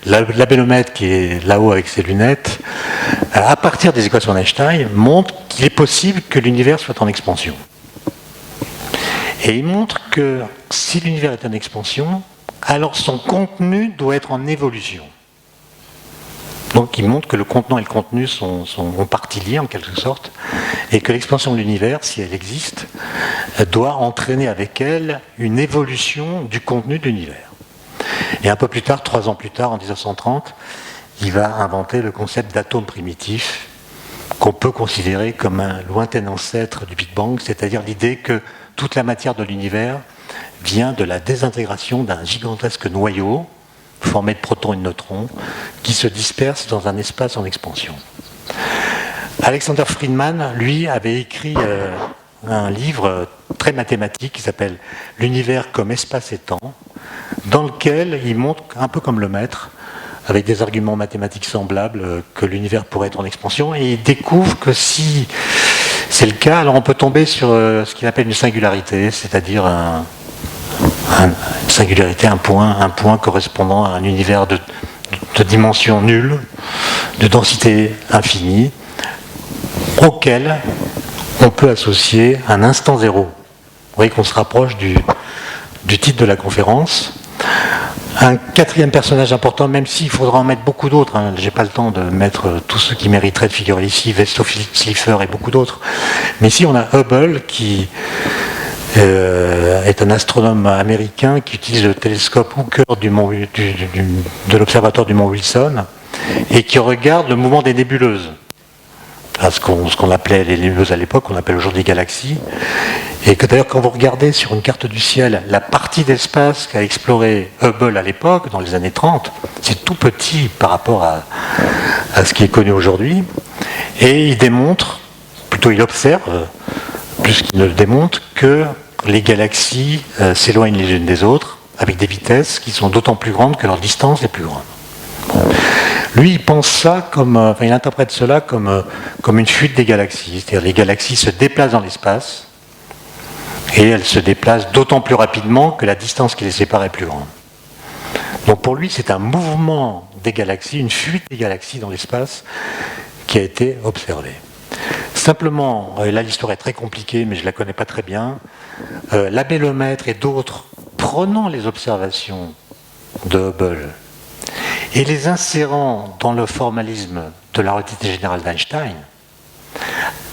l'abélomètre qui est là-haut avec ses lunettes, à partir des équations d'Einstein, montre qu'il est possible que l'univers soit en expansion. Et il montre que si l'univers est en expansion, alors son contenu doit être en évolution. Donc il montre que le contenant et le contenu sont en partie liés en quelque sorte, et que l'expansion de l'univers, si elle existe, doit entraîner avec elle une évolution du contenu de l'univers. Et un peu plus tard, 3 ans plus tard, en 1930, il va inventer le concept d'atome primitif, qu'on peut considérer comme un lointain ancêtre du Big Bang, c'est-à-dire l'idée que toute la matière de l'univers vient de la désintégration d'un gigantesque noyau formé de protons et de neutrons qui se dispersent dans un espace en expansion. Alexander Friedman, lui, avait écrit un livre très mathématique qui s'appelle « L'univers comme espace et temps », dans lequel il montre, un peu comme le maître, avec des arguments mathématiques semblables, que l'univers pourrait être en expansion, et il découvre que si c'est le cas, alors on peut tomber sur ce qu'il appelle une singularité, c'est-à-dire une singularité, un point correspondant à un univers de dimension nulle, de densité infinie, auquel on peut associer un instant zéro. Vous voyez qu'on se rapproche du titre de la conférence. Un quatrième personnage important, même s'il faudra en mettre beaucoup d'autres, hein, j'ai pas le temps de mettre tous ceux qui mériteraient de figurer ici, Vesto Slipher et beaucoup d'autres, mais ici on a Hubble qui est un astronome américain qui utilise le télescope Hooker de l'observatoire du mont Wilson et qui regarde le mouvement des nébuleuses. Ce qu'on appelait les nébuleuses à l'époque, on appelle aujourd'hui galaxies, et que d'ailleurs quand vous regardez sur une carte du ciel la partie d'espace qu'a exploré Hubble à l'époque, dans les années 30, c'est tout petit par rapport à ce qui est connu aujourd'hui, et il démontre, plutôt il observe, plus qu'il ne le démontre, que les galaxies s'éloignent les unes des autres avec des vitesses qui sont d'autant plus grandes que leur distance est plus grande. Lui, il pense ça il interprète cela comme une fuite des galaxies. C'est-à-dire les galaxies se déplacent dans l'espace et elles se déplacent d'autant plus rapidement que la distance qui les sépare est plus grande. Donc pour lui, c'est un mouvement des galaxies, une fuite des galaxies dans l'espace qui a été observée. Simplement, et là l'histoire est très compliquée, mais je ne la connais pas très bien, l'abélomètre et d'autres, prenant les observations de Hubble et les insérant dans le formalisme de la relativité générale d'Einstein,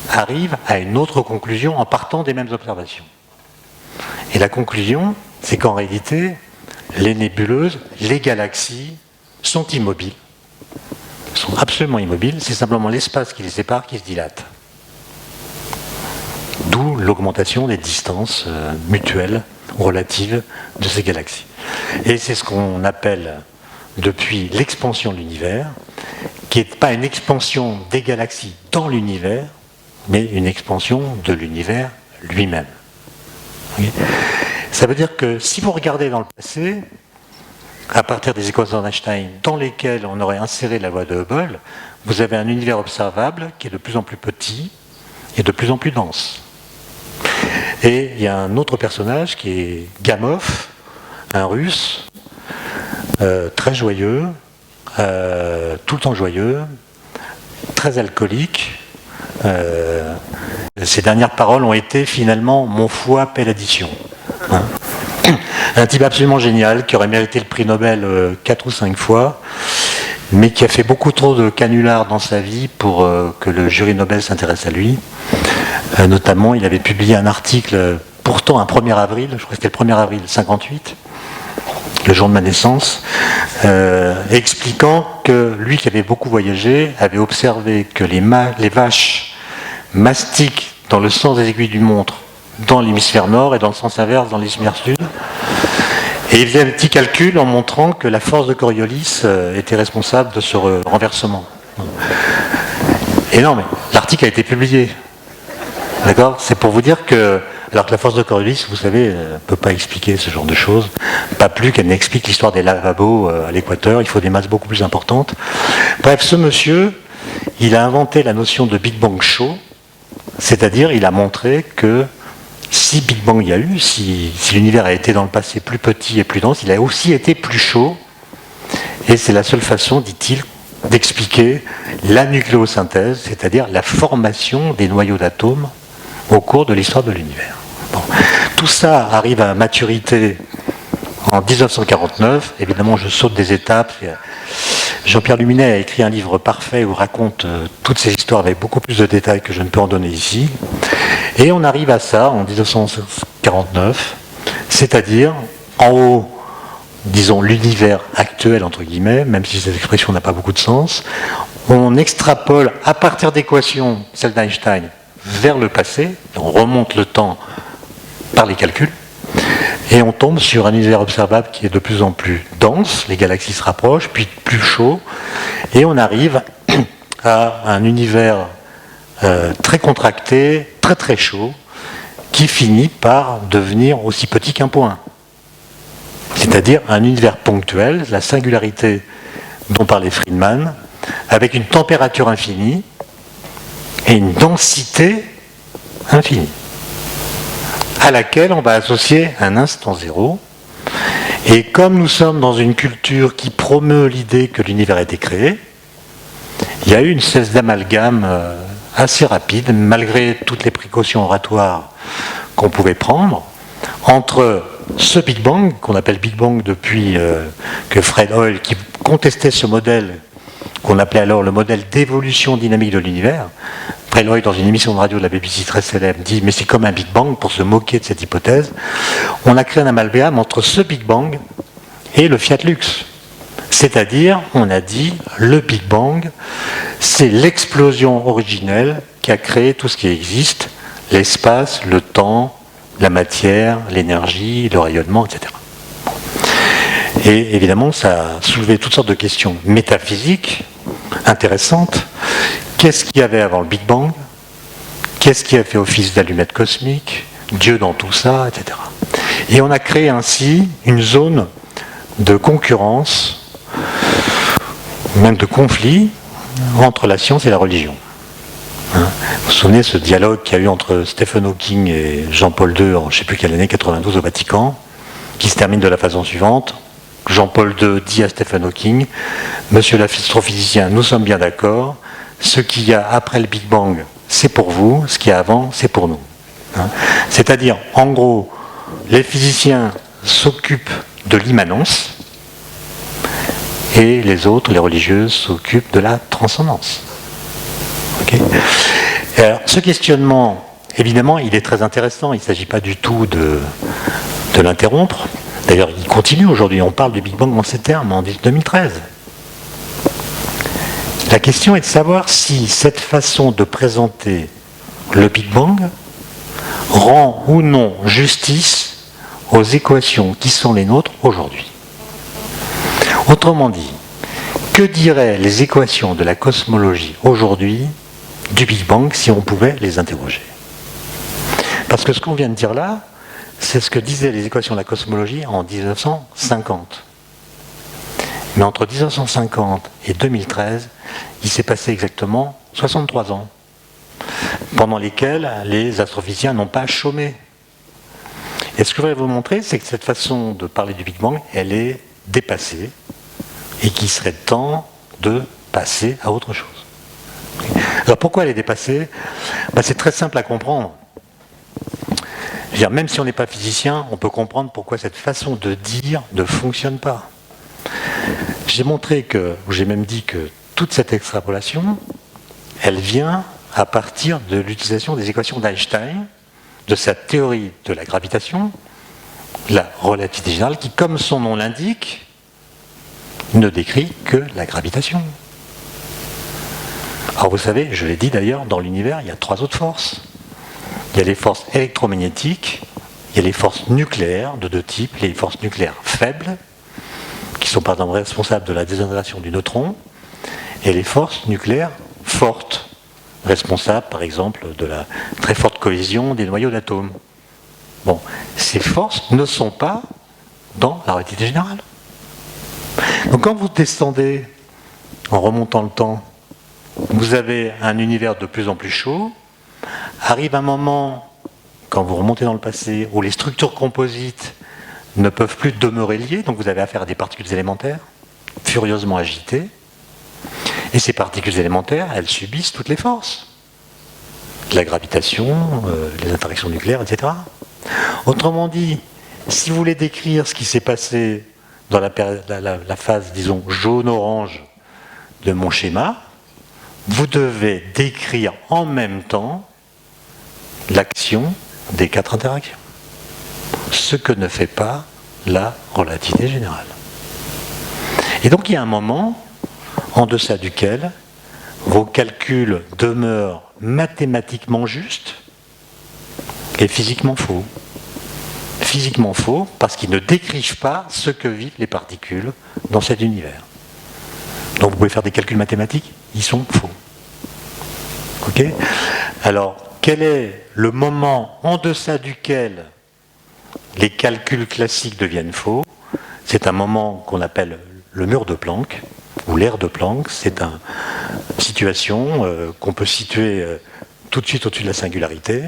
arrivent à une autre conclusion en partant des mêmes observations. Et la conclusion, c'est qu'en réalité, les nébuleuses, les galaxies, sont immobiles, sont absolument immobiles, c'est simplement l'espace qui les sépare qui se dilate. D'où l'augmentation des distances mutuelles ou relatives de ces galaxies. Et c'est ce qu'on appelle depuis l'expansion de l'univers, qui n'est pas une expansion des galaxies dans l'univers, mais une expansion de l'univers lui-même. Ça veut dire que si vous regardez dans le passé, à partir des équations d'Einstein dans lesquelles on aurait inséré la loi de Hubble, vous avez un univers observable qui est de plus en plus petit et de plus en plus dense. Et il y a un autre personnage qui est Gamov, un russe, très joyeux, tout le temps joyeux, très alcoolique. Ses dernières paroles ont été finalement « mon foie paie l'addition ». Un type absolument génial qui aurait mérité le prix Nobel 4 ou 5 fois, mais qui a fait beaucoup trop de canulars dans sa vie pour que le jury Nobel s'intéresse à lui. Notamment, il avait publié un article, pourtant un 1er avril, je crois que c'était le 1er avril 58, le jour de ma naissance, expliquant que lui qui avait beaucoup voyagé avait observé que les vaches mastiquent dans le sens des aiguilles d'une montre dans l'hémisphère nord et dans le sens inverse dans l'hémisphère sud. Et il faisait un petit calcul en montrant que la force de Coriolis était responsable de ce renversement. Et non, mais l'article a été publié. D'accord ? C'est pour vous dire que Alors que la force de Coriolis, vous savez, ne peut pas expliquer ce genre de choses, pas plus qu'elle n'explique l'histoire des lavabos à l'équateur, il faut des masses beaucoup plus importantes. Bref, ce monsieur, il a inventé la notion de Big Bang chaud, c'est-à-dire il a montré que si Big Bang il y a eu, si l'univers a été dans le passé plus petit et plus dense, il a aussi été plus chaud, et c'est la seule façon, dit-il, d'expliquer la nucléosynthèse, c'est-à-dire la formation des noyaux d'atomes au cours de l'histoire de l'univers. Bon. Tout ça arrive à maturité en 1949. Évidemment, je saute des étapes. Jean-Pierre Luminet a écrit un livre parfait où il raconte toutes ces histoires avec beaucoup plus de détails que je ne peux en donner ici. Et on arrive à ça en 1949, c'est-à-dire en haut, disons, l'univers actuel, entre guillemets, même si cette expression n'a pas beaucoup de sens, on extrapole à partir d'équations, celles d'Einstein, vers le passé, on remonte le temps par les calculs, et on tombe sur un univers observable qui est de plus en plus dense, les galaxies se rapprochent, puis plus chaud, et on arrive à un univers très contracté, très très chaud, qui finit par devenir aussi petit qu'un point. C'est-à-dire un univers ponctuel, la singularité dont parlait Friedman, avec une température infinie et une densité infinie, à laquelle on va associer un instant zéro. Et comme nous sommes dans une culture qui promeut l'idée que l'univers a été créé, il y a eu une cesse d'amalgame assez rapide, malgré toutes les précautions oratoires qu'on pouvait prendre, entre ce Big Bang, qu'on appelle Big Bang depuis que Fred Hoyle, qui contestait ce modèle qu'on appelait alors le modèle d'évolution dynamique de l'univers. Fred Hoyle, dans une émission de radio de la BBC très célèbre, dit « mais c'est comme un Big Bang » pour se moquer de cette hypothèse. On a créé un amalgame entre ce Big Bang et le Fiat Lux. C'est-à-dire, on a dit, le Big Bang, c'est l'explosion originelle qui a créé tout ce qui existe, l'espace, le temps, la matière, l'énergie, le rayonnement, etc. Et évidemment, ça a soulevé toutes sortes de questions métaphysiques intéressantes. Qu'est-ce qu'il y avait avant le Big Bang? Qu'est-ce qui a fait office d'allumette cosmique? Dieu dans tout ça, etc. Et on a créé ainsi une zone de concurrence, même de conflit, entre la science et la religion. Vous vous souvenez ce dialogue qu'il y a eu entre Stephen Hawking et Jean-Paul II en je ne sais plus quelle année, 92 au Vatican, qui se termine de la façon suivante. Jean-Paul II dit à Stephen Hawking, « Monsieur l'astrophysicien, nous sommes bien d'accord, ce qu'il y a après le Big Bang, c'est pour vous, ce qu'il y a avant, c'est pour nous. » C'est-à-dire, en gros, les physiciens s'occupent de l'immanence et les autres, les religieuses, s'occupent de la transcendance. Okay. Alors, ce questionnement, évidemment, il est très intéressant. Il ne s'agit pas du tout de l'interrompre. D'ailleurs, il continue aujourd'hui. On parle du Big Bang en ces termes, en 2013. La question est de savoir si cette façon de présenter le Big Bang rend ou non justice aux équations qui sont les nôtres aujourd'hui. Autrement dit, que diraient les équations de la cosmologie aujourd'hui du Big Bang si on pouvait les interroger? Parce que ce qu'on vient de dire là, c'est ce que disaient les équations de la cosmologie en 1950. Mais entre 1950 et 2013, il s'est passé exactement 63 ans, pendant lesquels les astrophysiciens n'ont pas chômé. Et ce que je voudrais vous montrer, c'est que cette façon de parler du Big Bang, elle est dépassée, et qu'il serait temps de passer à autre chose. Alors pourquoi elle est dépassée? C'est très simple à comprendre. Je veux dire, même si on n'est pas physicien, on peut comprendre pourquoi cette façon de dire ne fonctionne pas. J'ai montré que, ou j'ai même dit que toute cette extrapolation, elle vient à partir de l'utilisation des équations d'Einstein, de sa théorie de la gravitation, la relativité générale, qui, comme son nom l'indique, ne décrit que la gravitation. Alors vous savez, je l'ai dit d'ailleurs, dans l'univers, il y a 3 autres forces. Il y a les forces électromagnétiques, il y a les forces nucléaires de 2 types, les forces nucléaires faibles, qui sont par exemple responsables de la désintégration du neutron, et les forces nucléaires fortes, responsables par exemple de la très forte cohésion des noyaux d'atomes. Bon, ces forces ne sont pas dans la relativité générale. Donc quand vous descendez en remontant le temps, vous avez un univers de plus en plus chaud. Arrive un moment, quand vous remontez dans le passé, où les structures composites ne peuvent plus demeurer liées, donc vous avez affaire à des particules élémentaires, furieusement agitées. Et ces particules élémentaires, elles subissent toutes les forces. La gravitation, les interactions nucléaires, etc. Autrement dit, si vous voulez décrire ce qui s'est passé dans la phase, disons, jaune-orange de mon schéma, vous devez décrire en même temps l'action des 4 interactions. Ce que ne fait pas la relativité générale. Et donc il y a un moment en deçà duquel vos calculs demeurent mathématiquement justes et physiquement faux. Physiquement faux parce qu'ils ne décrivent pas ce que vivent les particules dans cet univers. Donc vous pouvez faire des calculs mathématiques, ils sont faux. Ok ? Alors, quel est le moment en deçà duquel les calculs classiques deviennent faux? C'est un moment qu'on appelle le mur de Planck, ou l'aire de Planck. C'est une situation qu'on peut situer tout de suite au-dessus de la singularité,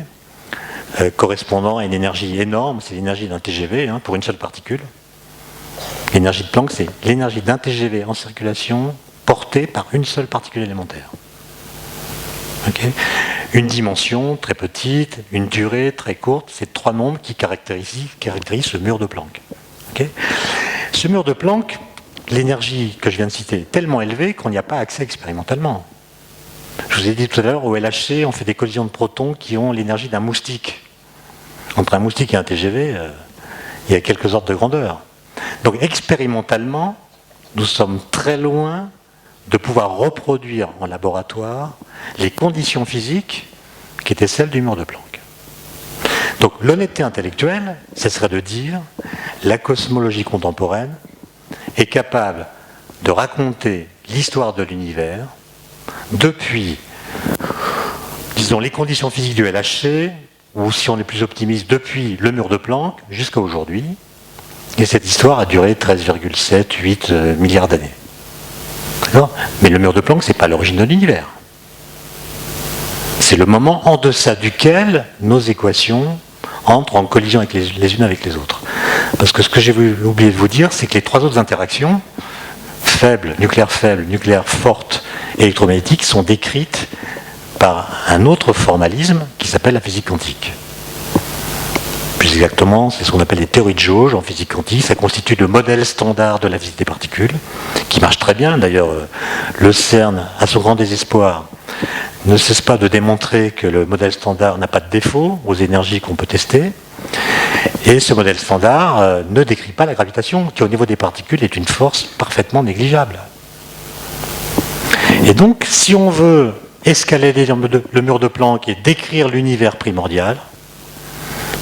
correspondant à une énergie énorme, c'est l'énergie d'un TGV pour une seule particule. L'énergie de Planck, c'est l'énergie d'un TGV en circulation portée par une seule particule élémentaire. Okay. Une dimension très petite, une durée très courte, c'est 3 nombres qui caractérisent ce mur de Planck. Okay. Ce mur de Planck, l'énergie que je viens de citer est tellement élevée qu'on n'y a pas accès expérimentalement. Je vous ai dit tout à l'heure, au LHC, on fait des collisions de protons qui ont l'énergie d'un moustique. Entre un moustique et un TGV, il y a quelques ordres de grandeur. Donc expérimentalement, nous sommes très loin de pouvoir reproduire en laboratoire les conditions physiques qui étaient celles du mur de Planck. Donc l'honnêteté intellectuelle, ce serait de dire la cosmologie contemporaine est capable de raconter l'histoire de l'univers depuis, disons, les conditions physiques du LHC, ou si on est plus optimiste, depuis le mur de Planck jusqu'à aujourd'hui. Et cette histoire a duré 13,7-8 milliards d'années. Mais le mur de Planck, ce n'est pas l'origine de l'univers. C'est le moment en deçà duquel nos équations entrent en collision avec les unes avec les autres. Parce que ce que j'ai oublié de vous dire, c'est que les 3 autres interactions, faibles, nucléaire forte et électromagnétique, sont décrites par un autre formalisme qui s'appelle la physique quantique. Plus exactement, c'est ce qu'on appelle les théories de jauge en physique quantique. Ça constitue le modèle standard de la physique des particules, qui marche très bien. D'ailleurs, le CERN, à son grand désespoir, ne cesse pas de démontrer que le modèle standard n'a pas de défaut aux énergies qu'on peut tester. Et ce modèle standard ne décrit pas la gravitation, qui au niveau des particules est une force parfaitement négligeable. Et donc, si on veut escalader le mur de Planck et décrire l'univers primordial,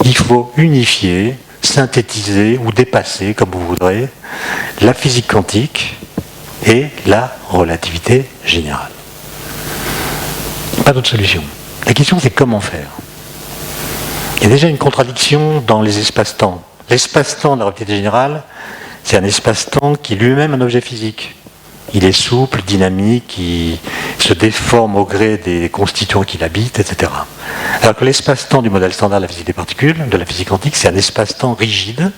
il faut unifier, synthétiser ou dépasser, comme vous voudrez, la physique quantique et la relativité générale. Pas d'autre solution. La question, c'est comment faire. Il y a déjà une contradiction dans les espaces-temps. L'espace-temps de la relativité générale, c'est un espace-temps qui est lui-même un objet physique. Il est souple, dynamique, il se déforme au gré des constituants qu'il habite, etc. Alors que l'espace-temps du modèle standard de la physique des particules, de la physique quantique, c'est un espace-temps rigide.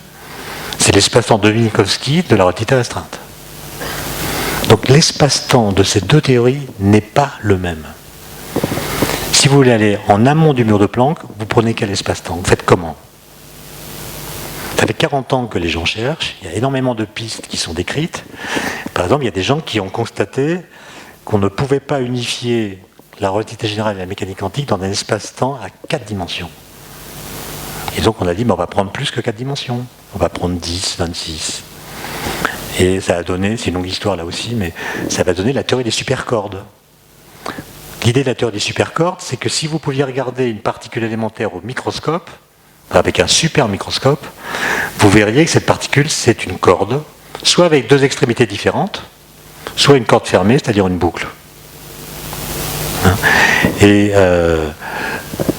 C'est l'espace-temps de Minkowski de la relativité restreinte. Donc l'espace-temps de ces 2 théories n'est pas le même. Si vous voulez aller en amont du mur de Planck, vous prenez quel espace-temps? Vous faites comment? Ça fait 40 ans que les gens cherchent, il y a énormément de pistes qui sont décrites. Par exemple, il y a des gens qui ont constaté qu'on ne pouvait pas unifier la relativité générale et la mécanique quantique dans un espace-temps à 4 dimensions. Et donc on a dit, on va prendre plus que 4 dimensions. On va prendre 10, 26. Et ça a donné, c'est une longue histoire là aussi, mais ça va donner la théorie des supercordes. L'idée de la théorie des supercordes, c'est que si vous pouviez regarder une particule élémentaire au microscope, avec un super microscope, vous verriez que cette particule, c'est une corde, soit avec 2 extrémités différentes, soit une corde fermée, c'est-à-dire une boucle. Et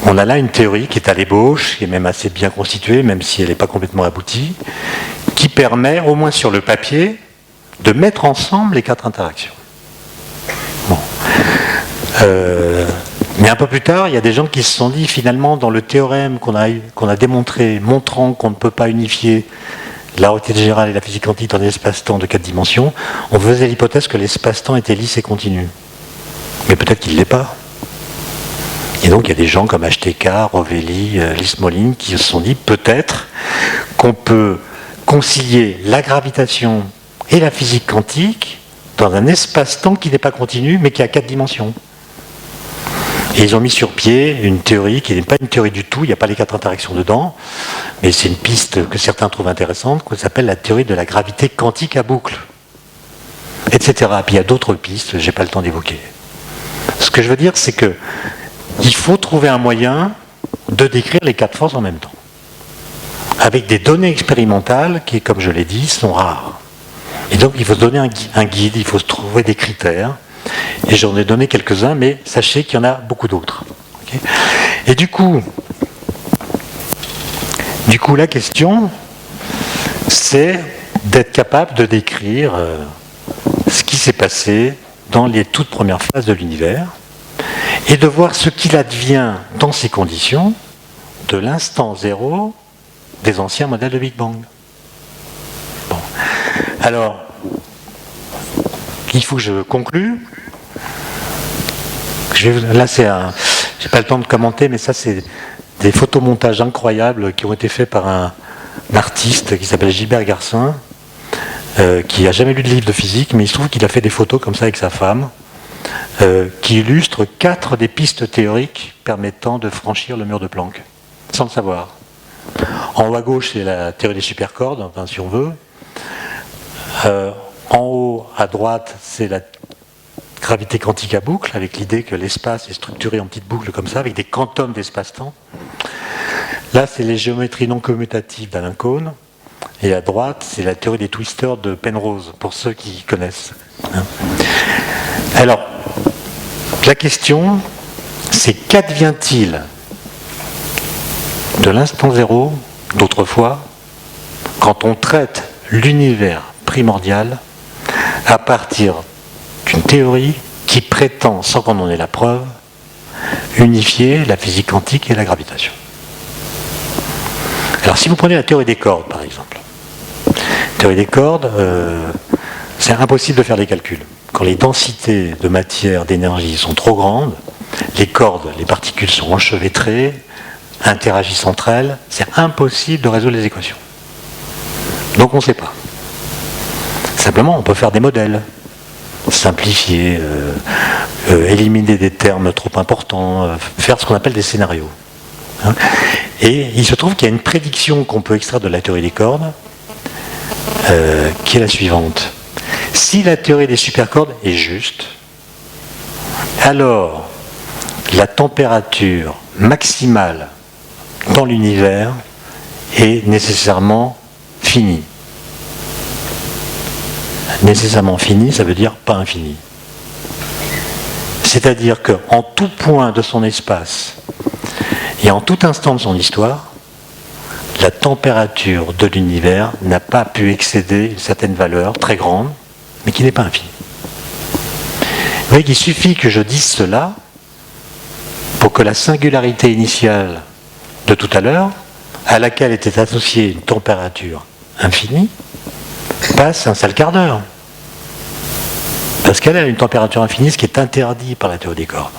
On a là une théorie qui est à l'ébauche, qui est même assez bien constituée, même si elle n'est pas complètement aboutie, qui permet, au moins sur le papier, de mettre ensemble les 4 interactions. Bon. Mais un peu plus tard, il y a des gens qui se sont dit, finalement, dans le théorème qu'on a démontré, montrant qu'on ne peut pas unifier la relativité générale et la physique quantique dans des espaces-temps de 4 dimensions, on faisait l'hypothèse que l'espace-temps était lisse et continu. Mais peut-être qu'il ne l'est pas. Et donc il y a des gens comme HTK, Rovelli, Lismoline qui se sont dit peut-être qu'on peut concilier la gravitation et la physique quantique dans un espace-temps qui n'est pas continu mais qui a 4 dimensions. Et ils ont mis sur pied une théorie qui n'est pas une théorie du tout, il n'y a pas les 4 interactions dedans, mais c'est une piste que certains trouvent intéressante, qui s'appelle la théorie de la gravité quantique à boucle, etc. Puis il y a d'autres pistes, je n'ai pas le temps d'évoquer. Ce que je veux dire, c'est que il faut trouver un moyen de décrire les 4 forces en même temps, avec des données expérimentales qui, comme je l'ai dit, sont rares. Et donc il faut se donner un guide, il faut se trouver des critères. Et j'en ai donné quelques-uns, mais sachez qu'il y en a beaucoup d'autres. Okay. Et du coup, la question, c'est d'être capable de décrire ce qui s'est passé dans les toutes premières phases de l'univers et de voir ce qu'il advient dans ces conditions de l'instant zéro des anciens modèles de Big Bang. Bon. Alors, il faut que je conclue. Là, j'ai pas le temps de commenter, mais ça, c'est des photomontages incroyables qui ont été faits par un artiste qui s'appelle Gilbert Garcin, qui n'a jamais lu de livre de physique, mais il se trouve qu'il a fait des photos comme ça avec sa femme, qui illustrent 4 des pistes théoriques permettant de franchir le mur de Planck, sans le savoir. En haut à gauche, c'est la théorie des supercordes, enfin, si on veut. En haut à droite, c'est la gravité quantique à boucle, avec l'idée que l'espace est structuré en petites boucles comme ça, avec des quantums d'espace-temps. Là, c'est les géométries non commutatives d'Alain Kohn. Et à droite, c'est la théorie des twisters de Penrose, pour ceux qui connaissent. Alors, la question, c'est qu'advient-il de l'instant zéro, d'autrefois, quand on traite l'univers primordial à partir d'une théorie qui prétend, sans qu'on en ait la preuve, unifier la physique quantique et la gravitation. Alors si vous prenez la théorie des cordes, par exemple, la théorie des cordes, c'est impossible de faire des calculs. Quand les densités de matière, d'énergie sont trop grandes, les cordes, les particules sont enchevêtrées, interagissent entre elles, c'est impossible de résoudre les équations. Donc on ne sait pas. Simplement, on peut faire des modèles, simplifier, éliminer des termes trop importants, faire ce qu'on appelle des scénarios. Hein. Et il se trouve qu'il y a une prédiction qu'on peut extraire de la théorie des cordes, qui est la suivante. Si la théorie des supercordes est juste, alors la température maximale dans l'univers est nécessairement finie. Nécessairement fini, ça veut dire pas infini. C'est-à-dire qu'en tout point de son espace et en tout instant de son histoire, la température de l'univers n'a pas pu excéder une certaine valeur très grande, mais qui n'est pas infinie. Vous voyez qu'il suffit que je dise cela pour que la singularité initiale de tout à l'heure, à laquelle était associée une température infinie, passe un sale quart d'heure. Parce qu'elle a une température infinie, ce qui est interdit par la théorie des cordes.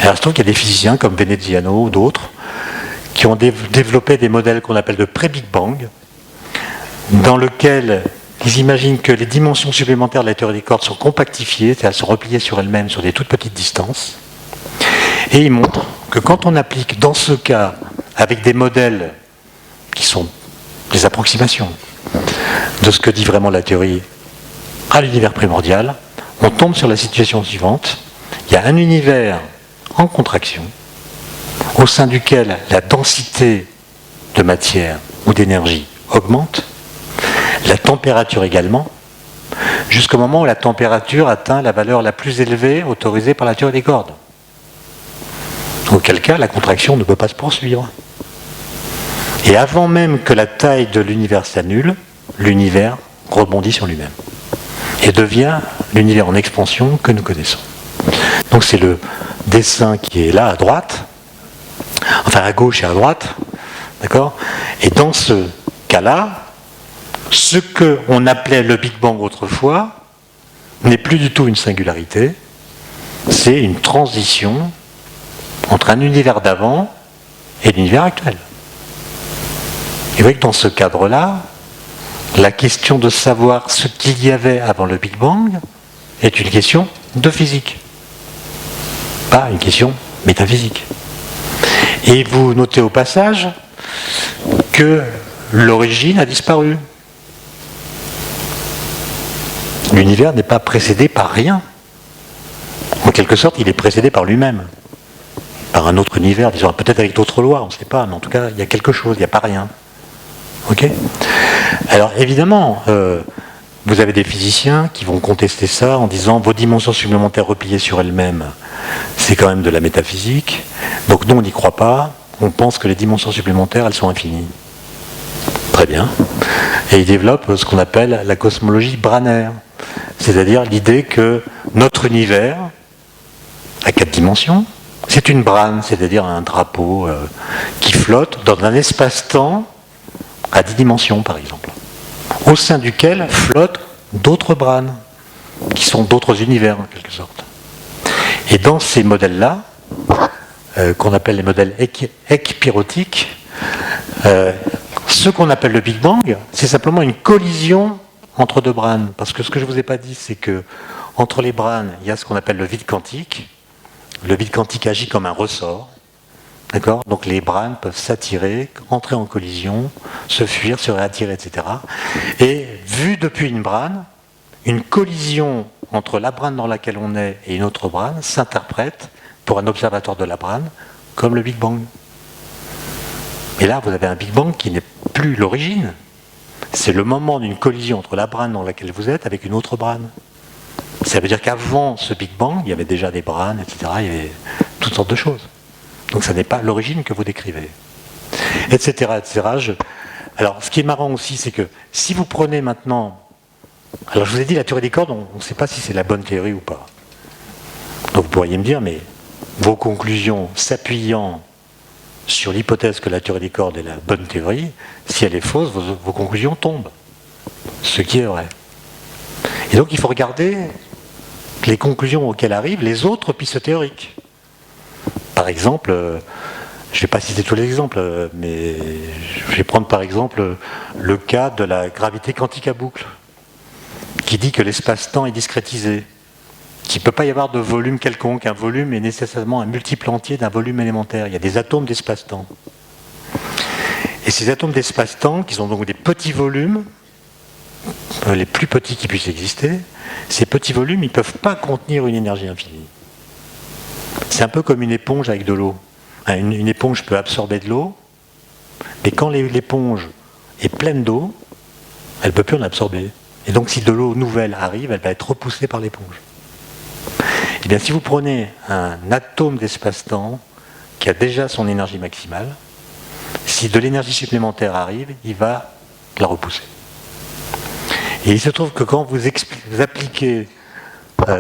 Alors, je trouve qu'il y a des physiciens comme Veneziano ou d'autres qui ont développé des modèles qu'on appelle de pré-Big Bang, dans lesquels ils imaginent que les dimensions supplémentaires de la théorie des cordes sont compactifiées, c'est-à-dire elles sont repliées sur elles-mêmes sur des toutes petites distances. Et ils montrent que quand on applique dans ce cas, avec des modèles qui sont des approximations de ce que dit vraiment la théorie à l'univers primordial, on tombe sur la situation suivante. Il y a un univers en contraction, au sein duquel la densité de matière ou d'énergie augmente, la température également, jusqu'au moment où la température atteint la valeur la plus élevée autorisée par la théorie des cordes. Auquel cas, la contraction ne peut pas se poursuivre. Et avant même que la taille de l'univers s'annule, l'univers rebondit sur lui-même et devient l'univers en expansion que nous connaissons. Donc c'est le dessin qui est là à droite, enfin à gauche et à droite, d'accord ? Et dans ce cas-là, ce qu'on appelait le Big Bang autrefois n'est plus du tout une singularité, c'est une transition entre un univers d'avant et l'univers actuel. Et vous voyez que dans ce cadre-là, la question de savoir ce qu'il y avait avant le Big Bang est une question de physique, pas une question métaphysique. Et vous notez au passage que l'origine a disparu. L'univers n'est pas précédé par rien. En quelque sorte, il est précédé par lui-même. Par un autre univers, disons, peut-être avec d'autres lois, on ne sait pas, mais en tout cas, il y a quelque chose, il n'y a pas rien. Ok ? Alors, évidemment, vous avez des physiciens qui vont contester ça en disant vos dimensions supplémentaires repliées sur elles-mêmes, c'est quand même de la métaphysique. Donc, nous, on n'y croit pas. On pense que les dimensions supplémentaires, elles sont infinies. Très bien. Et ils développent ce qu'on appelle la cosmologie branaire. C'est-à-dire l'idée que notre univers à 4 dimensions, c'est une brane, c'est-à-dire un drapeau qui flotte dans un espace-temps à 10 dimensions, par exemple, au sein duquel flottent d'autres branes, qui sont d'autres univers, en quelque sorte. Et dans ces modèles-là, qu'on appelle les modèles ekpyrotiques, ce qu'on appelle le Big Bang, c'est simplement une collision entre deux branes. Parce que ce que je ne vous ai pas dit, c'est que entre les branes, il y a ce qu'on appelle le vide quantique. Le vide quantique agit comme un ressort. D'accord ? Donc les branes peuvent s'attirer, entrer en collision, se fuir, se réattirer, etc. Et vu depuis une brane, une collision entre la brane dans laquelle on est et une autre brane s'interprète pour un observateur de la brane comme le Big Bang. Et là, vous avez un Big Bang qui n'est plus l'origine. C'est le moment d'une collision entre la brane dans laquelle vous êtes avec une autre brane. Ça veut dire qu'avant ce Big Bang, il y avait déjà des branes, etc. Il y avait toutes sortes de choses. Donc ça n'est pas l'origine que vous décrivez. Etc. etc. Alors, ce qui est marrant aussi, c'est que si vous prenez maintenant... Alors, je vous ai dit, la théorie des cordes, on ne sait pas si c'est la bonne théorie ou pas. Donc, vous pourriez me dire, mais vos conclusions s'appuyant sur l'hypothèse que la théorie des cordes est la bonne théorie, si elle est fausse, vos conclusions tombent. Ce qui est vrai. Et donc, il faut regarder les conclusions auxquelles arrivent les autres pistes théoriques. Par exemple, je ne vais pas citer tous les exemples, mais je vais prendre par exemple le cas de la gravité quantique à boucle, qui dit que l'espace-temps est discrétisé, qu'il ne peut pas y avoir de volume quelconque. Un volume est nécessairement un multiple entier d'un volume élémentaire. Il y a des atomes d'espace-temps. Et ces atomes d'espace-temps, qui sont donc des petits volumes, les plus petits qui puissent exister, ces petits volumes, ils ne peuvent pas contenir une énergie infinie. C'est un peu comme une éponge avec de l'eau. Une éponge peut absorber de l'eau, mais quand l'éponge est pleine d'eau, elle ne peut plus en absorber. Et donc si de l'eau nouvelle arrive, elle va être repoussée par l'éponge. Et bien si vous prenez un atome d'espace-temps qui a déjà son énergie maximale, si de l'énergie supplémentaire arrive, il va la repousser. Et il se trouve que quand vous appliquez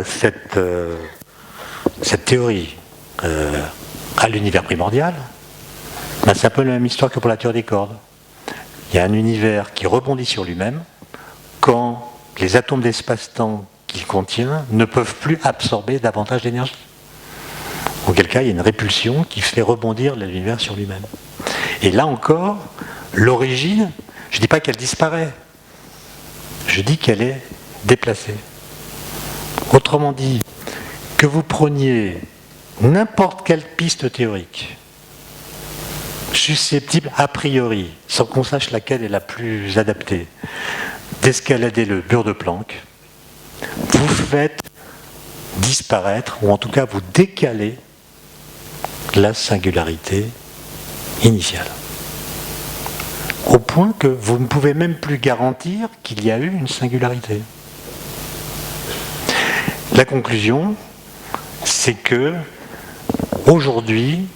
cette théorie à l'univers primordial, ben c'est un peu la même histoire que pour la théorie des cordes. Il y a un univers qui rebondit sur lui-même quand les atomes d'espace-temps qu'il contient ne peuvent plus absorber davantage d'énergie. Auquel cas, il y a une répulsion qui fait rebondir l'univers sur lui-même. Et là encore, l'origine, je ne dis pas qu'elle disparaît, je dis qu'elle est déplacée. Autrement dit, que vous preniez n'importe quelle piste théorique susceptible a priori, sans qu'on sache laquelle est la plus adaptée, d'escalader le mur de Planck, vous faites disparaître, ou en tout cas vous décalez la singularité initiale. Au point que vous ne pouvez même plus garantir qu'il y a eu une singularité. La conclusion, c'est que aujourd'hui,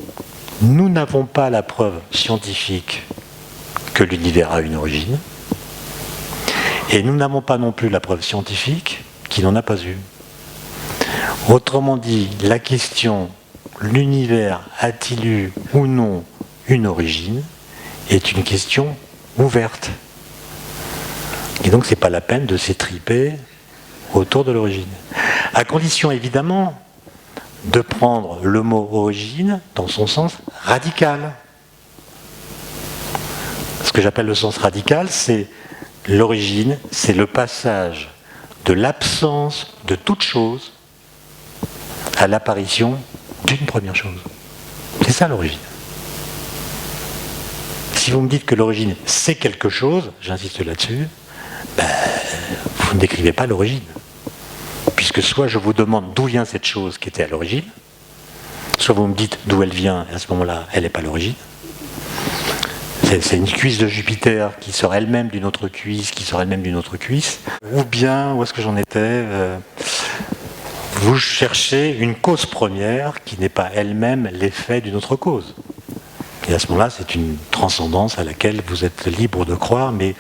Nous n'avons pas la preuve scientifique que l'univers a une origine, et nous n'avons pas non plus la preuve scientifique qu'il n'en a pas eu. Autrement dit, la question « l'univers a-t-il eu ou non une origine ?» est une question ouverte. Et donc, ce n'est pas la peine de s'étriper autour de l'origine. À condition, évidemment, de prendre le mot « origine » dans son sens radical. Ce que j'appelle le sens radical, c'est l'origine, c'est le passage de l'absence de toute chose à l'apparition d'une première chose. C'est ça l'origine. Si vous me dites que l'origine c'est quelque chose, j'insiste là-dessus, vous ne décrivez pas l'origine. Puisque soit je vous demande d'où vient cette chose qui était à l'origine, soit vous me dites d'où elle vient, et à ce moment-là, elle n'est pas l'origine. C'est une cuisse de Jupiter qui sort elle-même d'une autre cuisse, qui sort elle-même d'une autre cuisse. Ou bien, où est-ce que j'en étais vous cherchez une cause première qui n'est pas elle-même l'effet d'une autre cause. Et à ce moment-là, c'est une transcendance à laquelle vous êtes libre de croire, mais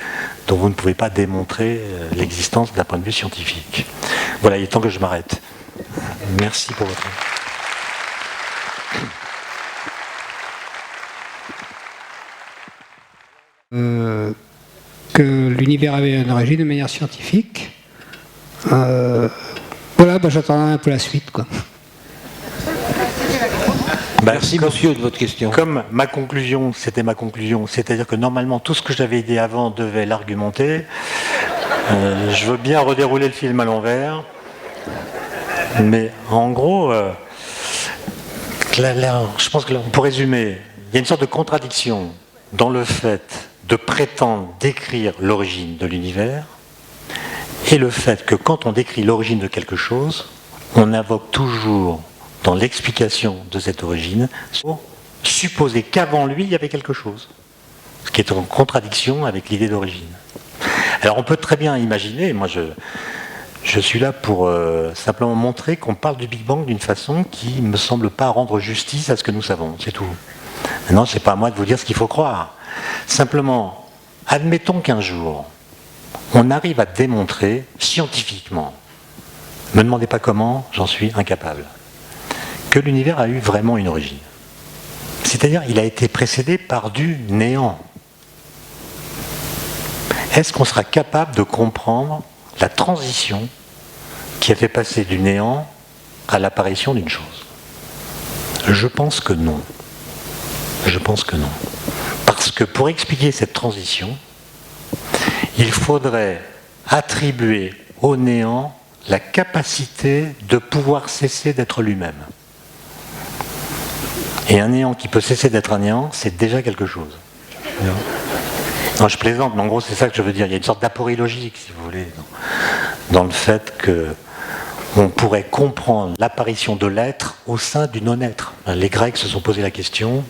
dont vous ne pouvez pas démontrer l'existence d'un point de vue scientifique. Voilà, il est temps que je m'arrête. Merci pour votre... Que l'univers avait une origine de manière scientifique. Voilà, j'attends un peu la suite, quoi. Merci monsieur de votre question. Comme ma conclusion, c'était ma conclusion, c'est-à-dire que normalement tout ce que j'avais dit avant devait l'argumenter, je veux bien redérouler le film à l'envers, mais en gros, je pense que là, pour résumer, il y a une sorte de contradiction dans le fait de prétendre décrire l'origine de l'univers et le fait que quand on décrit l'origine de quelque chose, on invoque toujours dans l'explication de cette origine, supposer qu'avant lui, il y avait quelque chose, ce qui est en contradiction avec l'idée d'origine. Alors on peut très bien imaginer, moi je suis là pour simplement montrer qu'on parle du Big Bang d'une façon qui ne me semble pas rendre justice à ce que nous savons, c'est tout. Maintenant, ce n'est pas à moi de vous dire ce qu'il faut croire. Simplement, admettons qu'un jour, on arrive à démontrer scientifiquement, ne me demandez pas comment, j'en suis incapable, que l'univers a eu vraiment une origine. C'est-à-dire, il a été précédé par du néant. Est-ce qu'on sera capable de comprendre la transition qui a fait passer du néant à l'apparition d'une chose? Je pense que non. Je pense que non. Parce que pour expliquer cette transition, il faudrait attribuer au néant la capacité de pouvoir cesser d'être lui-même. Et un néant qui peut cesser d'être un néant, c'est déjà quelque chose. Non, je plaisante, mais en gros, c'est ça que je veux dire. Il y a une sorte d'aporie logique, si vous voulez, dans le fait qu'on pourrait comprendre l'apparition de l'être au sein du non-être. Les Grecs se sont posé la question,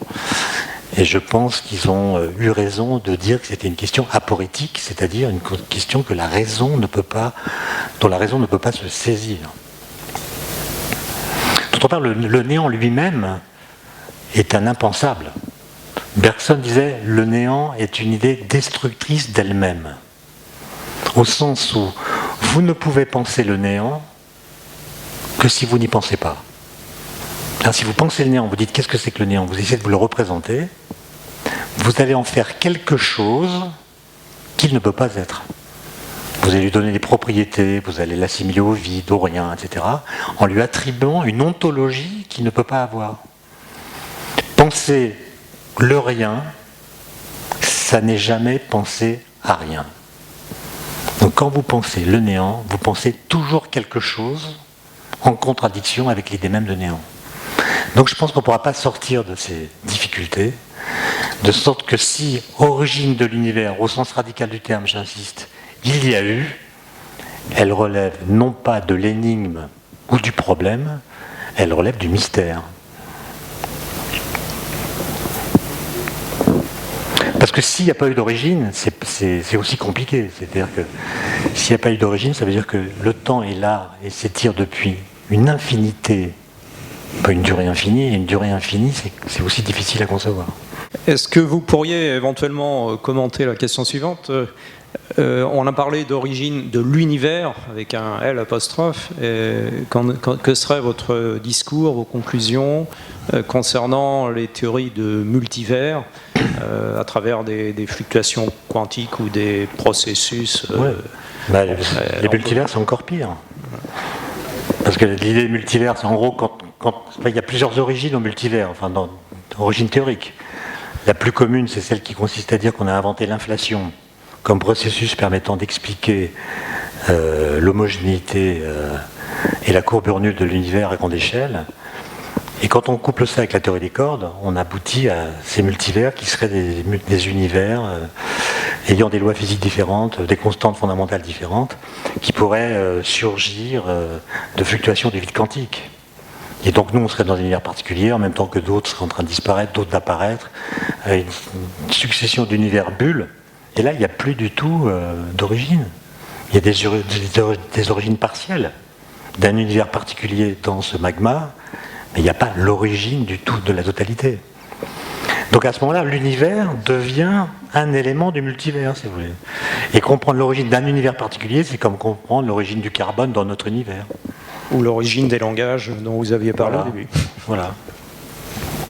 et je pense qu'ils ont eu raison de dire que c'était une question aporétique, c'est-à-dire une question que la raison ne peut pas, dont la raison ne peut pas se saisir. D'autre part, le néant lui-même est un impensable. Bergson disait le néant est une idée destructrice d'elle-même, au sens où vous ne pouvez penser le néant que si vous n'y pensez pas. Alors, si vous pensez le néant, vous dites qu'est-ce que c'est que le néant, vous essayez de vous le représenter, vous allez en faire quelque chose qu'il ne peut pas être. Vous allez lui donner des propriétés, vous allez l'assimiler au vide, au rien, etc., en lui attribuant une ontologie qu'il ne peut pas avoir. Penser le rien, ça n'est jamais penser à rien. Donc quand vous pensez le néant, vous pensez toujours quelque chose en contradiction avec l'idée même de néant. Donc je pense qu'on ne pourra pas sortir de ces difficultés, de sorte que si origine de l'univers, au sens radical du terme, j'insiste, il y a eu, elle relève non pas de l'énigme ou du problème, elle relève du mystère. Parce que s'il n'y a pas eu d'origine, c'est aussi compliqué. C'est-à-dire que s'il n'y a pas eu d'origine, ça veut dire que le temps est là et s'étire depuis une infinité pas une durée infinie, et une durée infinie, c'est aussi difficile à concevoir. Est-ce que vous pourriez éventuellement commenter la question suivante? On a parlé d'origine de l'univers, avec un L apostrophe. Que serait votre discours, vos conclusions concernant les théories de multivers à travers des fluctuations quantiques ou des processus les multivers, c'est encore pire. Parce que l'idée de multivers, c'est en gros, il y a plusieurs origines au multivers, enfin, d'origine théorique. La plus commune, c'est celle qui consiste à dire qu'on a inventé l'inflation comme processus permettant d'expliquer l'homogénéité et la courbure nulle de l'univers à grande échelle. Et quand on couple ça avec la théorie des cordes, on aboutit à ces multivers qui seraient des univers ayant des lois physiques différentes, des constantes fondamentales différentes, qui pourraient surgir de fluctuations du vide quantique. Et donc nous, on serait dans un univers particulier, en même temps que d'autres seraient en train de disparaître, d'autres d'apparaître, une succession d'univers bulles. Et là, il n'y a plus du tout d'origine. Il y a des origines partielles d'un univers particulier dans ce magma, mais il n'y a pas l'origine du tout de la totalité. Donc à ce moment-là, l'univers devient un élément du multivers, si vous voulez. Et comprendre l'origine d'un univers particulier, c'est comme comprendre l'origine du carbone dans notre univers. Ou l'origine des langages dont vous aviez parlé au début. Voilà.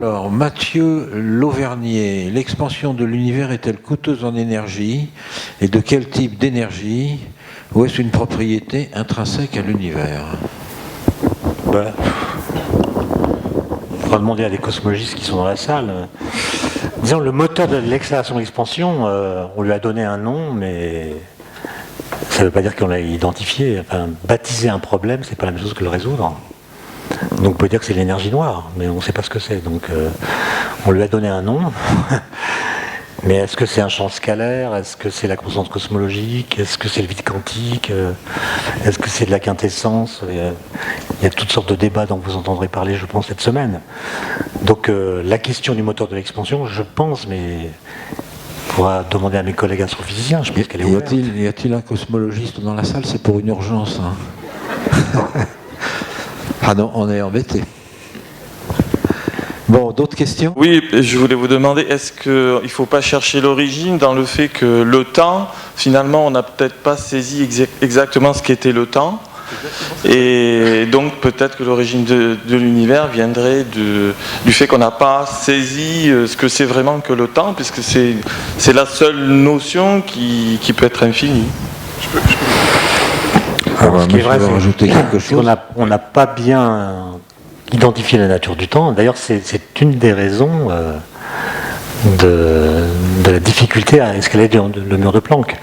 Alors, Mathieu Lauvernier, l'expansion de l'univers est-elle coûteuse en énergie? Et de quel type d'énergie? Ou est-ce une propriété intrinsèque à l'univers? On va demander à des cosmologistes qui sont dans la salle. Disons, le moteur de l'accélération-expansion, on lui a donné un nom, mais ça ne veut pas dire qu'on l'a identifié. Enfin, baptiser un problème, c'est pas la même chose que le résoudre. Donc on peut dire que c'est l'énergie noire, mais on ne sait pas ce que c'est. Donc on lui a donné un nom. Mais est-ce que c'est un champ scalaire? Est-ce que c'est la constante cosmologique? Est-ce que c'est le vide quantique? Est-ce que c'est de la quintessence? Il y a toutes sortes de débats dont vous entendrez parler, je pense, cette semaine. Donc la question du moteur de l'expansion, je pense, mais il faudra demander à mes collègues astrophysiciens, je pense qu'elle est ouverte. Y a-t-il un cosmologiste dans la salle? C'est pour une urgence. Hein. Ah non, on est embêté. Bon, d'autres questions? Oui, je voulais vous demander, est-ce qu'il ne faut pas chercher l'origine dans le fait que le temps, finalement, on n'a peut-être pas saisi exactement ce qu'était le temps, et donc peut-être que l'origine de l'univers viendrait du fait qu'on n'a pas saisi ce que c'est vraiment que le temps, puisque c'est la seule notion qui peut être infinie. Ce qui est vrai, c'est qu'on n'a pas bien identifié la nature du temps. D'ailleurs, c'est une des raisons de la difficulté à escalader le mur de Planck.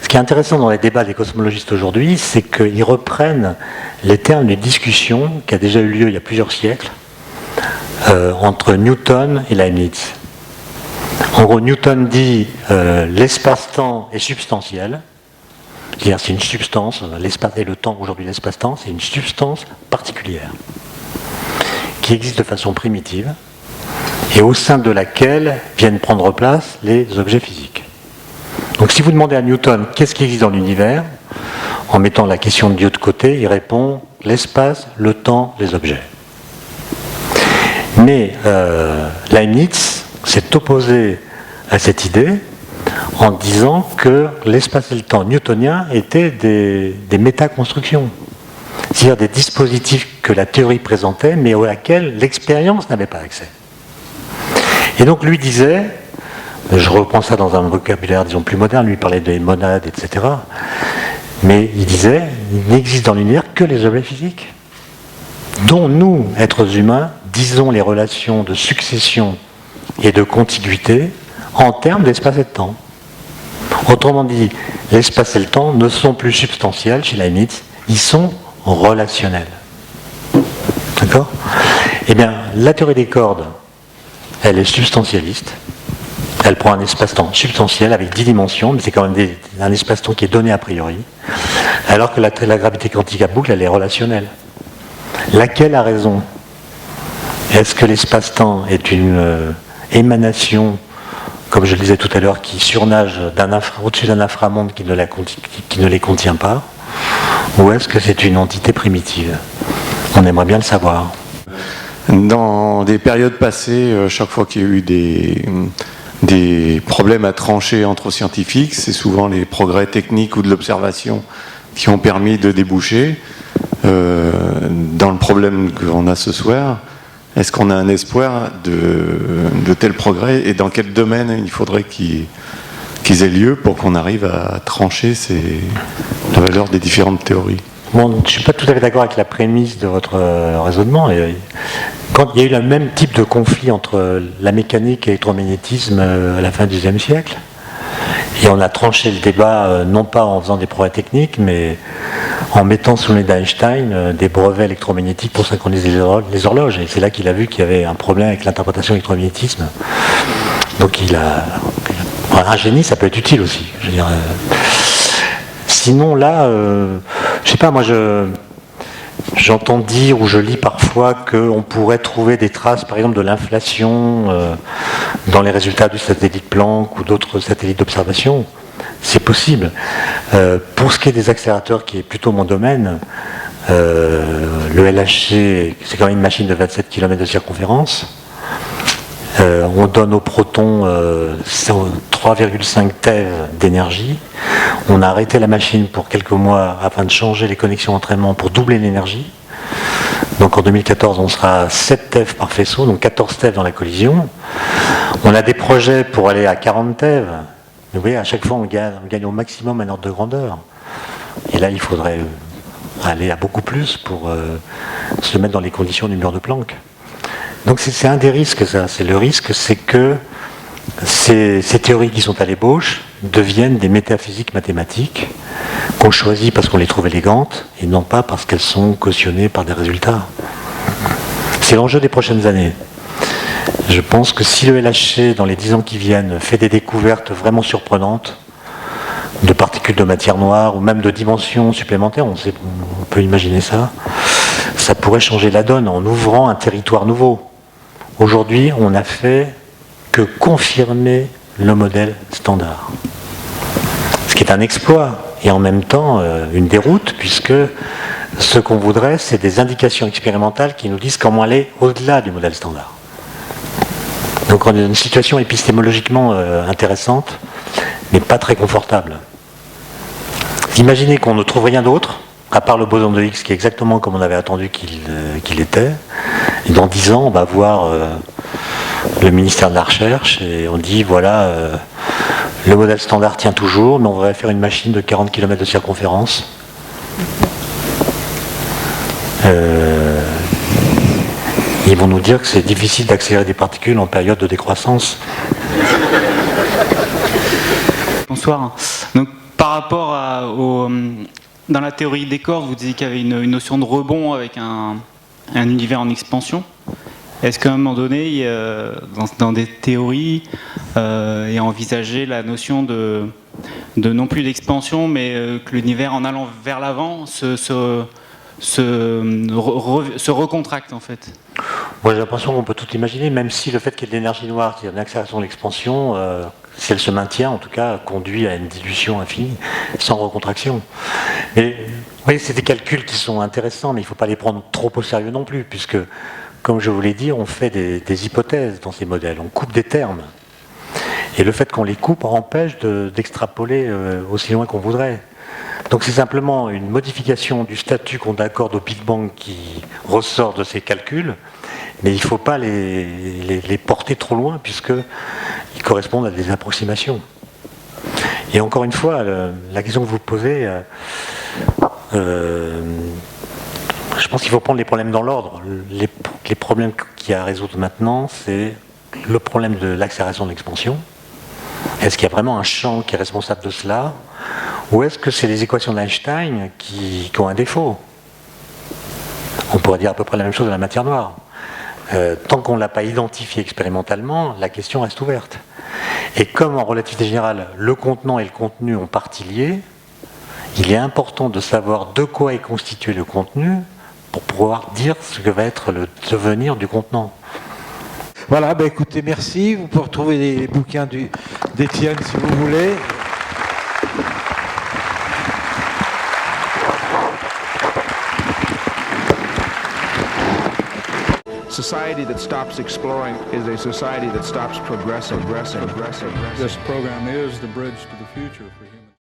Ce qui est intéressant dans les débats des cosmologistes aujourd'hui, c'est qu'ils reprennent les termes d'une discussion qui a déjà eu lieu il y a plusieurs siècles entre Newton et Leibniz. En gros, Newton dit l'espace-temps est substantiel. C'est-à-dire c'est une substance, l'espace et le temps, aujourd'hui l'espace-temps, c'est une substance particulière qui existe de façon primitive et au sein de laquelle viennent prendre place les objets physiques. Donc si vous demandez à Newton qu'est-ce qui existe dans l'univers, en mettant la question de Dieu de côté, il répond l'espace, le temps, les objets. Mais Leibniz s'est opposé à cette idée en disant que l'espace et le temps newtonien étaient des métaconstructions, c'est-à-dire des dispositifs que la théorie présentait, mais auxquels l'expérience n'avait pas accès. Et donc lui disait, je reprends ça dans un vocabulaire disons plus moderne, lui parlait des monades, etc. Mais il disait, il n'existe dans l'univers que les objets physiques, dont nous, êtres humains, disons les relations de succession et de contiguïté en termes d'espace et de temps. Autrement dit, l'espace et le temps ne sont plus substantiels chez Leibniz, ils sont relationnels. D'accord? Eh bien, la théorie des cordes, elle est substantialiste. Elle prend un espace-temps substantiel avec 10 dimensions, mais c'est quand même un espace-temps qui est donné a priori. Alors que la gravité quantique à boucle, elle est relationnelle. Laquelle a raison? Est-ce que l'espace-temps est une émanation, comme je le disais tout à l'heure, qui surnage au-dessus d'un inframonde qui ne les contient pas? Ou est-ce que c'est une entité primitive? On aimerait bien le savoir. Dans des périodes passées, chaque fois qu'il y a eu des problèmes à trancher entre scientifiques, c'est souvent les progrès techniques ou de l'observation qui ont permis de déboucher. Dans le problème qu'on a ce soir, est-ce qu'on a un espoir de tels progrès et dans quel domaine il faudrait qu'ils aient lieu pour qu'on arrive à trancher la valeur des différentes théories? Bon, je ne suis pas tout à fait d'accord avec la prémisse de votre raisonnement. Quand il y a eu le même type de conflit entre la mécanique et l'électromagnétisme à la fin du XIXe siècle, et on a tranché le débat non pas en faisant des progrès techniques, mais en mettant sous le nez d'Einstein des brevets électromagnétiques pour synchroniser les horloges. Et c'est là qu'il a vu qu'il y avait un problème avec l'interprétation de l'électromagnétisme. Donc un génie, ça peut être utile aussi. Je veux dire, sinon là, je sais pas, moi j'entends dire ou je lis parfois qu'on pourrait trouver des traces, par exemple, de l'inflation dans les résultats du satellite Planck ou d'autres satellites d'observation. C'est possible. Pour ce qui est des accélérateurs, qui est plutôt mon domaine, le LHC, c'est quand même une machine de 27 km de circonférence. On donne au proton 3,5 TeV d'énergie. On a arrêté la machine pour quelques mois afin de changer les connexions d'entraînement pour doubler l'énergie. Donc en 2014, on sera à 7 TeV par faisceau, donc 14 TeV dans la collision. On a des projets pour aller à 40 TeV. Vous voyez, à chaque fois, on gagne au maximum un ordre de grandeur. Et là, il faudrait aller à beaucoup plus pour se mettre dans les conditions du mur de Planck. Donc c'est un des risques, ça. C'est le risque, c'est que ces théories qui sont à l'ébauche deviennent des métaphysiques mathématiques qu'on choisit parce qu'on les trouve élégantes et non pas parce qu'elles sont cautionnées par des résultats. C'est l'enjeu des prochaines années. Je pense que si le LHC, dans les 10 ans qui viennent, fait des découvertes vraiment surprenantes de particules de matière noire ou même de dimensions supplémentaires, on peut imaginer ça, ça pourrait changer la donne en ouvrant un territoire nouveau. Aujourd'hui, on n'a fait que confirmer le modèle standard. Ce qui est un exploit et en même temps une déroute, puisque ce qu'on voudrait, c'est des indications expérimentales qui nous disent comment aller au-delà du modèle standard. Donc on est dans une situation épistémologiquement intéressante, mais pas très confortable. Imaginez qu'on ne trouve rien d'autre, à part le boson de Higgs, qui est exactement comme on avait attendu qu'il était. Et dans 10 ans, on va voir le ministère de la Recherche, et on dit, voilà, le modèle standard tient toujours, mais on voudrait faire une machine de 40 km de circonférence. Ils vont nous dire que c'est difficile d'accélérer des particules en période de décroissance. Bonsoir. Donc, par rapport dans la théorie des cordes, vous disiez qu'il y avait une notion de rebond avec un univers en expansion. Est-ce qu'à un moment donné, dans des théories, est envisagé la notion de non plus d'expansion, mais que l'univers, en allant vers l'avant, se recontracte en fait? Moi, j'ai l'impression qu'on peut tout imaginer, même si le fait qu'il y ait de l'énergie noire, c'est-à-dire une accélération de l'expansion, si elle se maintient, en tout cas, conduit à une dilution infinie, sans recontraction. Mais vous voyez, c'est des calculs qui sont intéressants, mais il ne faut pas les prendre trop au sérieux non plus, puisque, comme je vous l'ai dit, on fait des hypothèses dans ces modèles, on coupe des termes. Et le fait qu'on les coupe empêche d'extrapoler aussi loin qu'on voudrait. Donc c'est simplement une modification du statut qu'on accorde au Big Bang qui ressort de ces calculs, mais il ne faut pas les porter trop loin puisqu'ils correspondent à des approximations. Et encore une fois, la question que vous posez, je pense qu'il faut prendre les problèmes dans l'ordre. Les problèmes qu'il y a à résoudre maintenant, c'est le problème de l'accélération de l'expansion. Est-ce qu'il y a vraiment un champ qui est responsable de cela? Ou est-ce que c'est les équations d'Einstein qui ont un défaut? On pourrait dire à peu près la même chose de la matière noire. Tant qu'on ne l'a pas identifié expérimentalement, la question reste ouverte. Et comme en relativité générale, le contenant et le contenu ont partie liée, il est important de savoir de quoi est constitué le contenu pour pouvoir dire ce que va être le devenir du contenant. Voilà, bah écoutez, merci. Vous pouvez retrouver les bouquins d'Étienne si vous voulez. society that stops exploring is a society that stops progressing. This program is the bridge to the future for humanity.